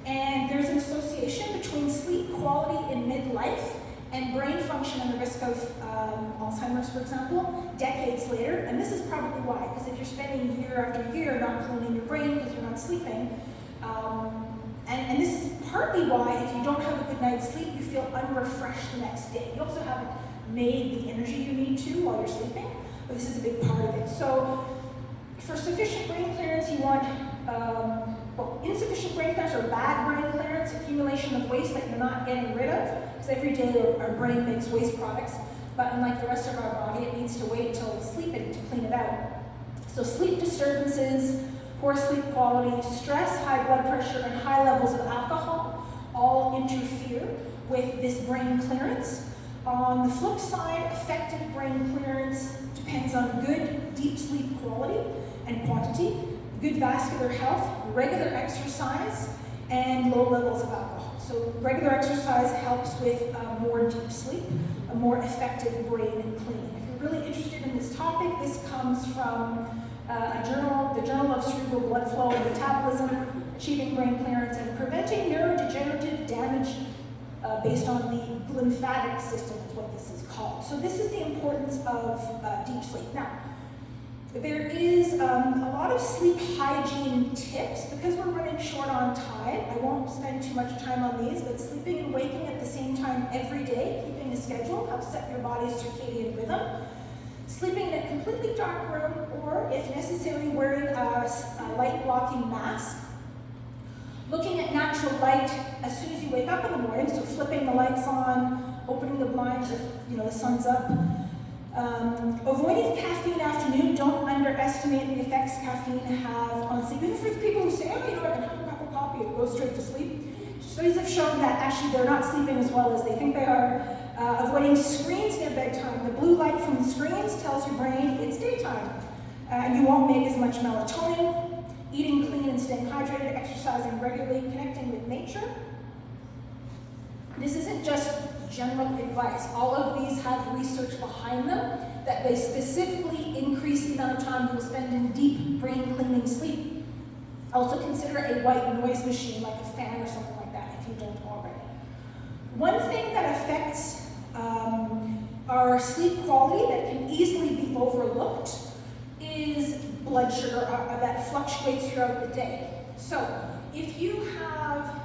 And there's an association between sleep quality in midlife and brain function and the risk of Alzheimer's, for example, decades later. And this is probably why, because if you're spending year after year not cleaning your brain because you're not sleeping, and this is partly why if you don't have a good night's sleep, you feel unrefreshed the next day. You also haven't made the energy you need to while you're sleeping, but this is a big part of it. So for sufficient brain clearance, you want insufficient brain clearance or bad brain clearance, accumulation of waste that you're not getting rid of, because every day our brain makes waste products, but unlike the rest of our body, it needs to wait till sleeping to clean it out. So sleep disturbances, poor sleep quality, stress, high blood pressure, and high levels of alcohol all interfere with this brain clearance. On the flip side, effective brain clearance depends on good deep sleep quality and quantity, good vascular health, regular exercise, and low levels of alcohol. So regular exercise helps with more deep sleep, a more effective brain cleaning. If you're really interested in this topic, this comes from a journal, the Journal of Cerebral Blood Flow and Metabolism, Achieving Brain Clearance and Preventing Neurodegenerative Damage based on the lymphatic system is what this is called. So this is the importance of deep sleep. Now, there is a lot of sleep hygiene tips. Because we're running short on time, I won't spend too much time on these, but sleeping and waking at the same time every day, keeping a schedule, helps set your body's circadian rhythm. Sleeping in a completely dark room, or if necessary, wearing a light blocking mask. Looking at natural light as soon as you wake up in the morning, so flipping the lights on, opening the blinds if the sun's up. Avoiding caffeine afternoon. Don't underestimate the effects caffeine have on sleep. Even for the people who say, I can have a cup of coffee and go straight to sleep. Studies have shown that actually they're not sleeping as well as they think they are. Avoiding screens near bedtime. The blue light from the screens tells your brain it's daytime. And you won't make as much melatonin. Eating clean and staying hydrated, exercising regularly, connecting with nature. This isn't just general advice. All of these have research behind them that they specifically increase the amount of time you'll spend in deep brain cleaning sleep. Also consider a white noise machine like a fan or something like that if you don't already. One thing that affects our sleep quality that can easily be overlooked is blood sugar that fluctuates throughout the day. So if you have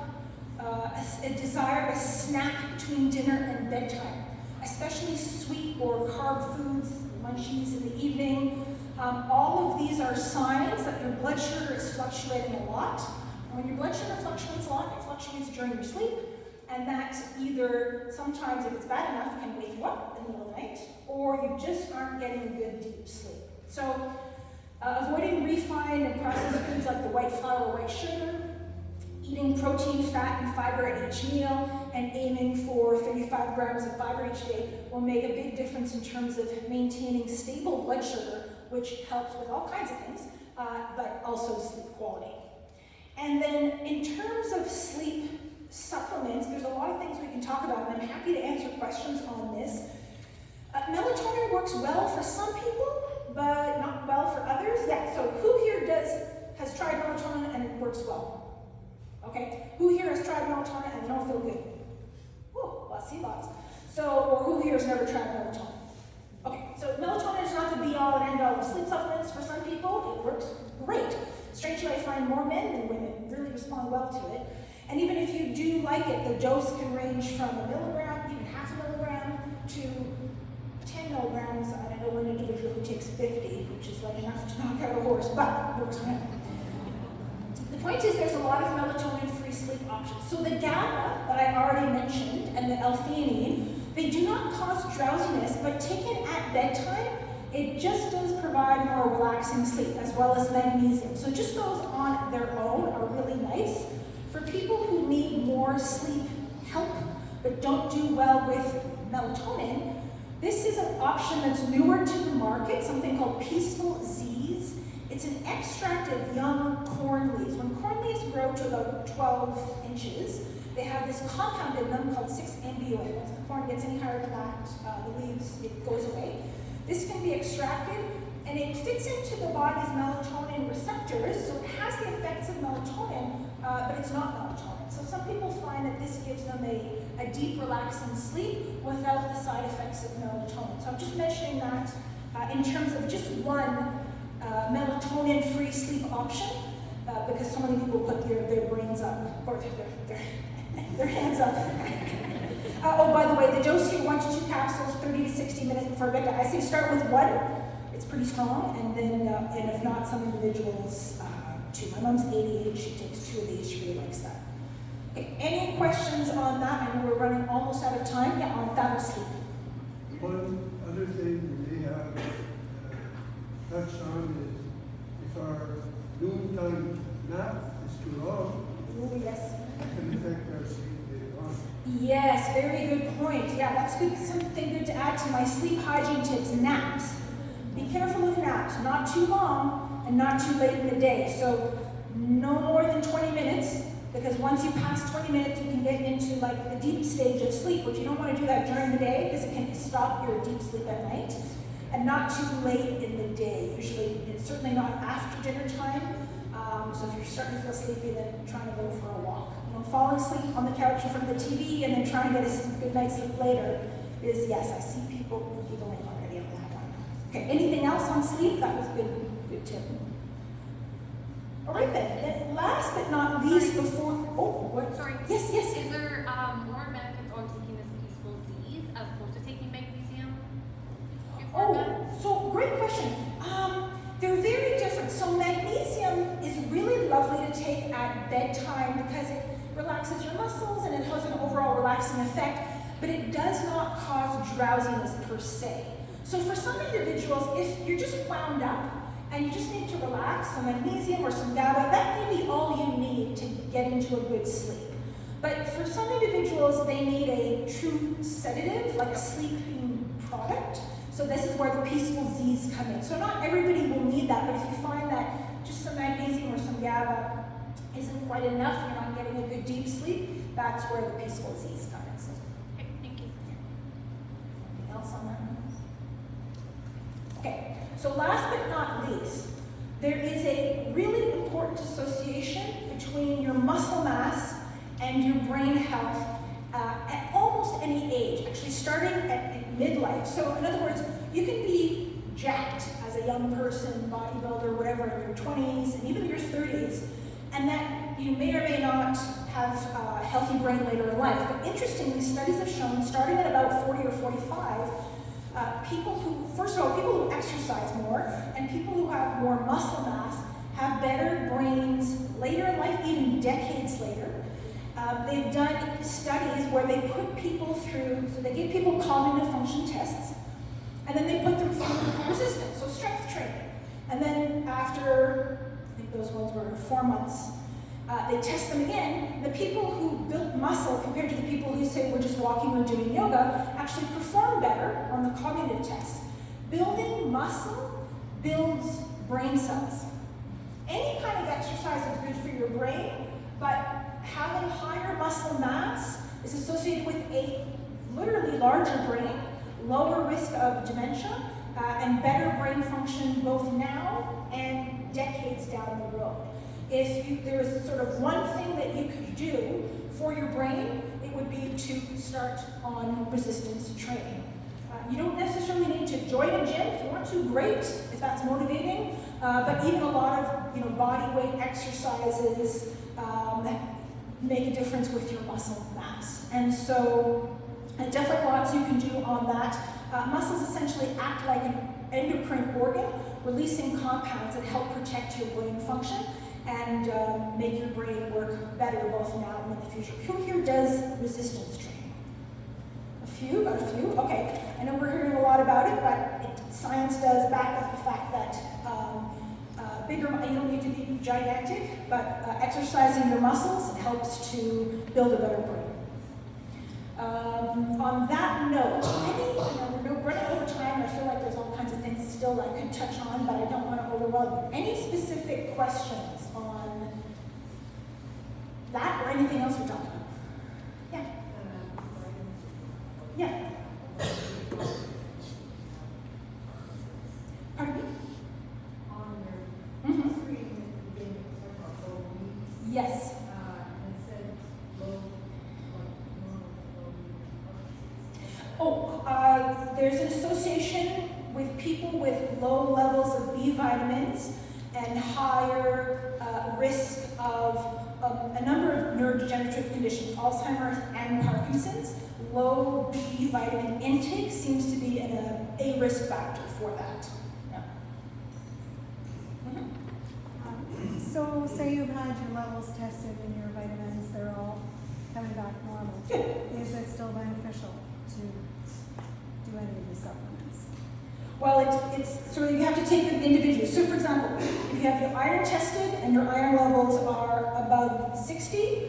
a desire, a snack between dinner and bedtime, especially sweet or carb foods, munchies in the evening, all of these are signs that your blood sugar is fluctuating a lot. And when your blood sugar fluctuates a lot, it fluctuates during your sleep, and that either sometimes, if it's bad enough, can wake you up in the middle of the night, or you just aren't getting a good deep sleep. So avoiding refined and processed foods like the white flour or white sugar, eating protein, fat, and fiber at each meal, and aiming for 35 grams of fiber each day will make a big difference in terms of maintaining stable blood sugar, which helps with all kinds of things, but also sleep quality. And then in terms of sleep supplements, there's a lot of things we can talk about, and I'm happy to answer questions on this. Melatonin works well for some people, but not well for others. Yeah, so who here has tried melatonin and it works well? Okay, who here has tried melatonin and they don't feel good? Oh, well, I see lots. So, or who here has never tried melatonin? Okay, so melatonin is not the be-all and end-all of sleep supplements for some people. It works great. Strangely, I find more men than women really respond well to it. And even if you do like it, the dose can range from a milligram, even half a milligram, to 10 milligrams. I know one individual who takes 50, which is like enough to knock out a horse, but it works for him. The point is there's a lot of melatonin-free sleep options. So the GABA that I already mentioned and the L-theanine, they do not cause drowsiness, but taken at bedtime, it just does provide more relaxing sleep, as well as magnesium. So just those on their own are really nice. For people who need more sleep help, but don't do well with melatonin, this is an option that's newer to the market, something called Peaceful Z's. It's an extract of young corn leaves. When corn leaves grow to about 12 inches, they have this compound in them called 6-MBOA. Once the corn gets any higher than that, the leaves, it goes away. This can be extracted, and it fits into the body's melatonin receptors, so it has the effects of melatonin, but it's not melatonin. So some people find that this gives them a deep, relaxing sleep without the side effects of melatonin. So I'm just mentioning that in terms of just one melatonin-free sleep option, because so many people put their brains up, or their hands up. Oh, by the way, the dose here, 1 to 2 capsules, 30 to 60 minutes before bedtime. I say start with 1. It's pretty strong, and then, and if not, some individuals, 2. My mom's 88, she takes 2 of these, she really likes that. Okay, any questions on that? I know we're running almost out of time. Yeah, on that sleep. One other thing we have touched on is if our noontime nap is too long, Oh, yes. it can affect our sleep later on. Yes, very good point. Yeah, that's good. Something good to add to my sleep hygiene tips. Naps. Be careful with naps. Not too long and not too late in the day. So no more than 20 minutes, because once you pass 20 minutes, you can get into like the deep stage of sleep, which you don't want to do that during the day because it can stop your deep sleep at night. And not too late in the day. Usually, it's certainly not after dinner time. So if you're starting to feel sleepy, then trying to go for a walk. You know, falling asleep on the couch in front of the TV and then trying to get a good night's sleep later is, yes, I see people giggling already on that one. Okay, anything else on sleep? That was good tip. All right then, last but not least before, oh, what? Sorry. Yes. Is there more benefits on taking this Peaceful Z's as opposed to taking magnesium? Oh, so great question. They're very different. So magnesium is really lovely to take at bedtime because it relaxes your muscles and it has an overall relaxing effect, but it does not cause drowsiness per se. So for some individuals, if you're just wound up and you just need to relax, some magnesium or some GABA, that may be all you need to get into a good sleep. But for some individuals, they need a true sedative, like a sleeping product. So this is where the Peaceful Z's come in. So not everybody will need that, but if you find that just some magnesium or some GABA isn't quite enough, you're not getting a good deep sleep, that's where the Peaceful Z's come in. So, Okay, thank you. anything else on that one? Okay, so last but not least, there is a really important association between your muscle mass and your brain health at almost any age. Actually, starting at midlife. So in other words, you can be jacked as a young person, bodybuilder, whatever, in your 20s and even your 30s, and that you may or may not have a healthy brain later in life. But interestingly, studies have shown, starting at about 40 or 45, people who, first of all, people who exercise more and people who have more muscle mass have better brains later in life, even decades later. They've done studies where they put people through, so they give people cognitive function tests, and then they put them through resistance, so strength training. And then after, I think those ones were 4 months, they test them again. The people who built muscle compared to the people who say were just walking or doing yoga actually perform better on the cognitive tests. Building muscle builds brain cells. Any kind of exercise is good for your brain, but having higher muscle mass is associated with a literally larger brain, lower risk of dementia, and better brain function both now and decades down the road. If there was sort of one thing that you could do for your brain, it would be to start on resistance training. You don't necessarily need to join a gym. If you want to, great, if that's motivating. But even a lot of body weight exercises make a difference with your muscle mass. And so definitely lots you can do on that. Muscles essentially act like an endocrine organ, releasing compounds that help protect your brain function and make your brain work better both now and in the future. Who here does resistance training? A few, about a few, okay. I know we're hearing a lot about it, but science does back up the fact that bigger, you don't need to be gigantic, but exercising your muscles helps to build a better brain. On that note, we're running out of time. I feel like there's all kinds of things still I could touch on, but I don't want to overwhelm you. Any specific questions on that or anything else we talked about? Yeah. Yeah. Pardon me? On your screen at the beginning, it was about low weeks. Yes. And it said low, like normal, Oh, there's an association with people with low levels of B vitamins and higher risk of a number of neurodegenerative conditions, Alzheimer's and Parkinson's. Low B vitamin intake seems to be a risk factor for that. Yeah. So say you've had your levels tested and your vitamins, they're all coming back normal. Good. Is it still beneficial to do any of these supplements? Well, it's sort of, you have to take them individually. So for example, if you have your iron tested and your iron levels are above 60,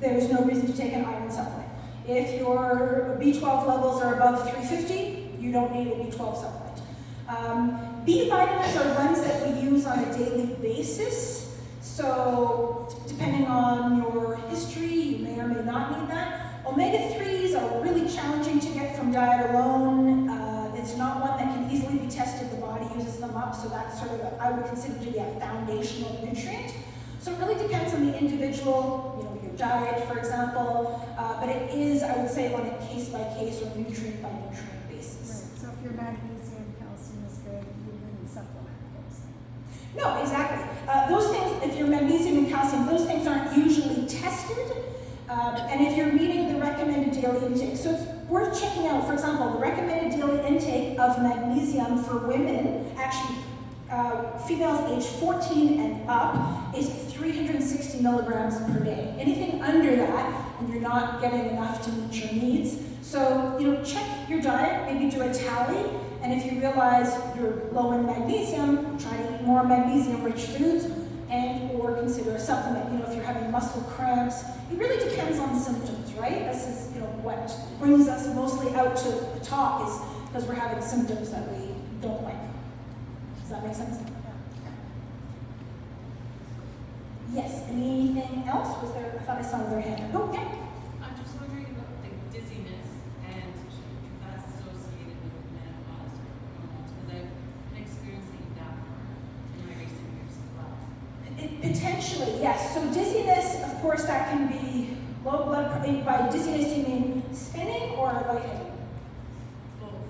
there's no reason to take an iron supplement. If your B12 levels are above 350, you don't need a B12 supplement. B vitamins are ones that we use on a daily basis. So depending on your history, you may or may not need that. Omega-3s are really challenging to get from diet alone. It's not one that can easily be tested. The body uses them up, so that's sort of, I would consider to be a foundational nutrient. So it really depends on the individual, your diet, for example, but it is, I would say, on a case-by-case or nutrient-by-nutrient basis. Right. So if your magnesium, calcium is good, you wouldn't supplement those things. No, exactly. Those things, if your magnesium and calcium, those things aren't usually tested, and if you're meeting the recommended daily intake. So it's worth checking out, for example, the recommended daily intake of magnesium for women, actually females aged 14 and up, is 360 milligrams per day. Anything under that, and you're not getting enough to meet your needs. So, check your diet, maybe do a tally, and if you realize you're low in magnesium, try to eat more magnesium-rich foods, and or consider a supplement. If you're having muscle cramps, it really depends on symptoms, right? This is, what brings us mostly out to the talk is because we're having symptoms that we don't like. Does that make sense? Yes, anything else? Was there, I thought I saw another hand. Oh, yeah. I'm just wondering about dizziness and if that's associated with menopause or hormones, because I've been experiencing that more in my recent years as well. Potentially, yes. So dizziness, of course, that can be low blood pressure. By dizziness, you mean spinning or lightheaded? Both.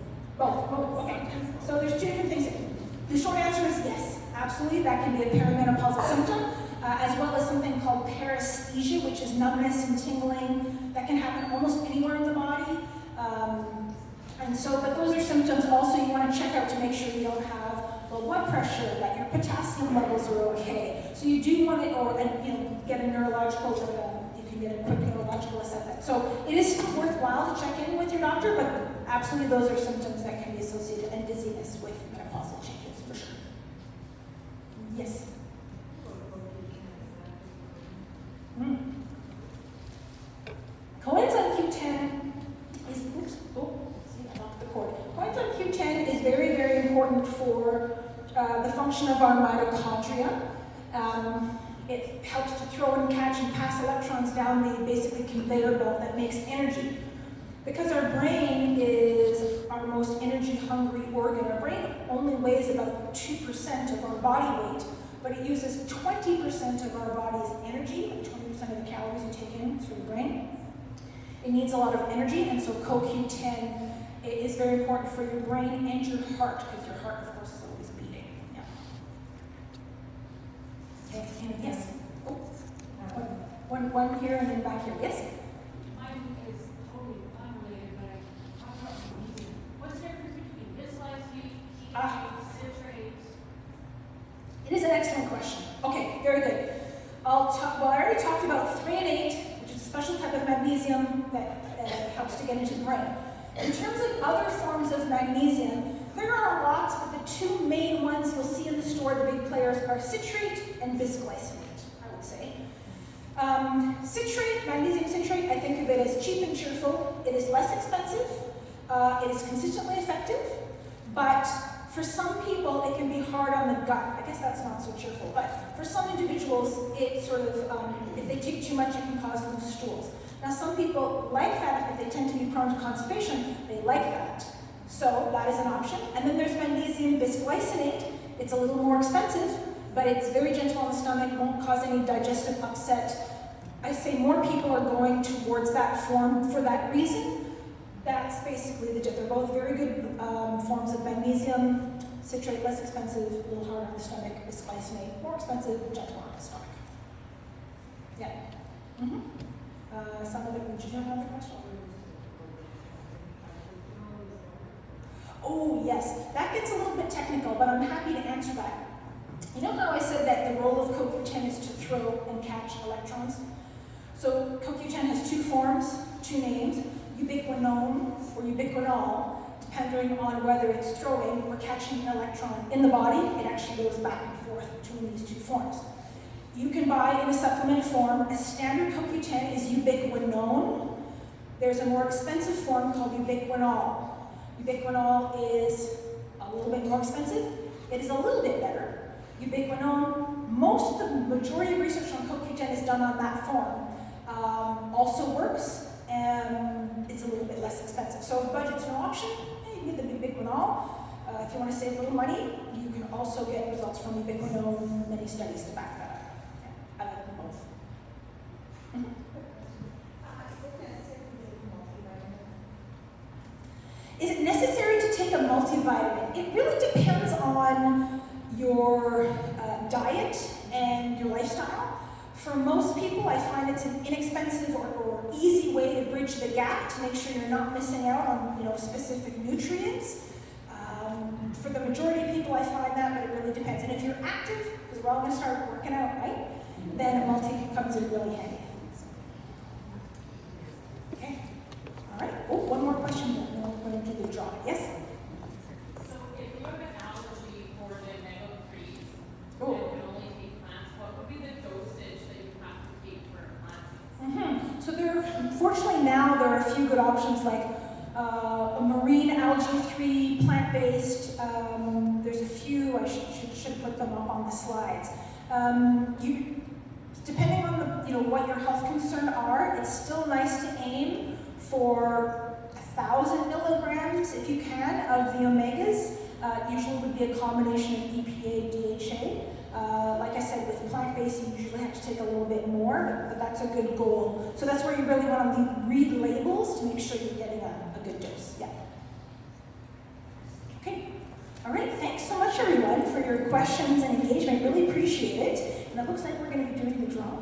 absolutely, that can be a perimenopausal symptom, as well as something called paresthesia, which is numbness and tingling that can happen almost anywhere in the body. But those are symptoms also you want to check out to make sure you don't have low blood pressure, that your potassium levels are okay. So you do want to, get a neurological, you can get a quick neurological assessment. So it is still worthwhile to check in with your doctor, but absolutely those are symptoms that can be associated, and dizziness with menopausal changes, for sure. Yes? Coenzyme Q10 is, I knocked the cord. Coenzyme Q10 is very, very important for the function of our mitochondria. It helps to throw and catch and pass electrons down the basically conveyor belt that makes energy. Because our brain is our most energy-hungry organ, our brain only weighs about 2% of our body weight, but it uses 20% of our body's energy, like 20% of the calories you take in through the brain. It needs a lot of energy, and so CoQ10 is very important for your brain and your heart, because your heart, of course, is always beating. Yeah. Okay, and yes? Oh, one here and then back here. Yes? Mine is totally unrelated, but I talked about magnesium. What's the difference between midlife, ketone, citrate? It is an excellent question. Okay, very good. I already talked about 3 and 8, which is a special type of magnesium that helps to get into the brain. In terms of other forms of magnesium, there are lots, but the 2 main ones you'll see in the store, the big players, are citrate and bisglycinate, I would say. Citrate, magnesium citrate, I think of it as cheap and cheerful. It is less expensive. It is consistently effective, but for some people, it can be hard on the gut. I guess that's not so cheerful, but for some individuals, it sort of, if they take too much, it can cause loose stools. Now, some people like that, if they tend to be prone to constipation, they like that. So that is an option. And then there's magnesium bisglycinate. It's a little more expensive, but it's very gentle on the stomach, won't cause any digestive upset. I say more people are going towards that form for that reason. That's basically the difference. They're both very good forms of magnesium. Citrate, less expensive, a little hard on the stomach. Bisglycinate, more expensive, gentle on the stomach. Yeah. Some of them, did you have another question? Oh, yes. That gets a little bit technical, but I'm happy to answer that. You know how I said that the role of CoQ10 is to throw and catch electrons? So CoQ10 has 2 forms, 2 names. Ubiquinone or ubiquinol, depending on whether it's throwing or catching an electron in the body. It actually goes back and forth between these 2 forms. You can buy in a supplement form. A standard CoQ10 is ubiquinone. There's a more expensive form called ubiquinol. Ubiquinol is a little bit more expensive. It is a little bit better. Ubiquinone, most of the majority of research on CoQ10 is done on that form. Also works. And it's a little bit less expensive. So if budget's no option, you can get the ubiquinol. If you want to save a little money, you can also get results from ubiquinol, many studies to back that up. Yeah, I like them both. Is it necessary to take a multivitamin? It really depends on your diet and your lifestyle. For most people, I find it's an inexpensive or easy way to bridge the gap to make sure you're not missing out on specific nutrients. For the majority of people, I find that, but it really depends. And if you're active, because we're all going to start working out, right? Then a multi comes in really handy. Okay. All right. Oh, one more question. Then we're going to do the draw. Yes. So if you have an allergy for the omega-3s, Oh. and can only take plants, what would be the dosage that you have to take for plants? So fortunately now there are a few good options like a marine algae-free, plant-based. There's a few, I should put them up on the slides. Depending on what your health concerns are, it's still nice to aim for 1,000 milligrams, if you can, of the omegas. Usually would be a combination of EPA, DHA. Like I said, with plant-based, you usually have to take a little bit more, but that's a good goal. So that's where you really want to read labels to make sure you're getting a good dose. Yeah. Okay. All right. Thanks so much, everyone, for your questions and engagement. Really appreciate it. And it looks like we're going to be doing the draw.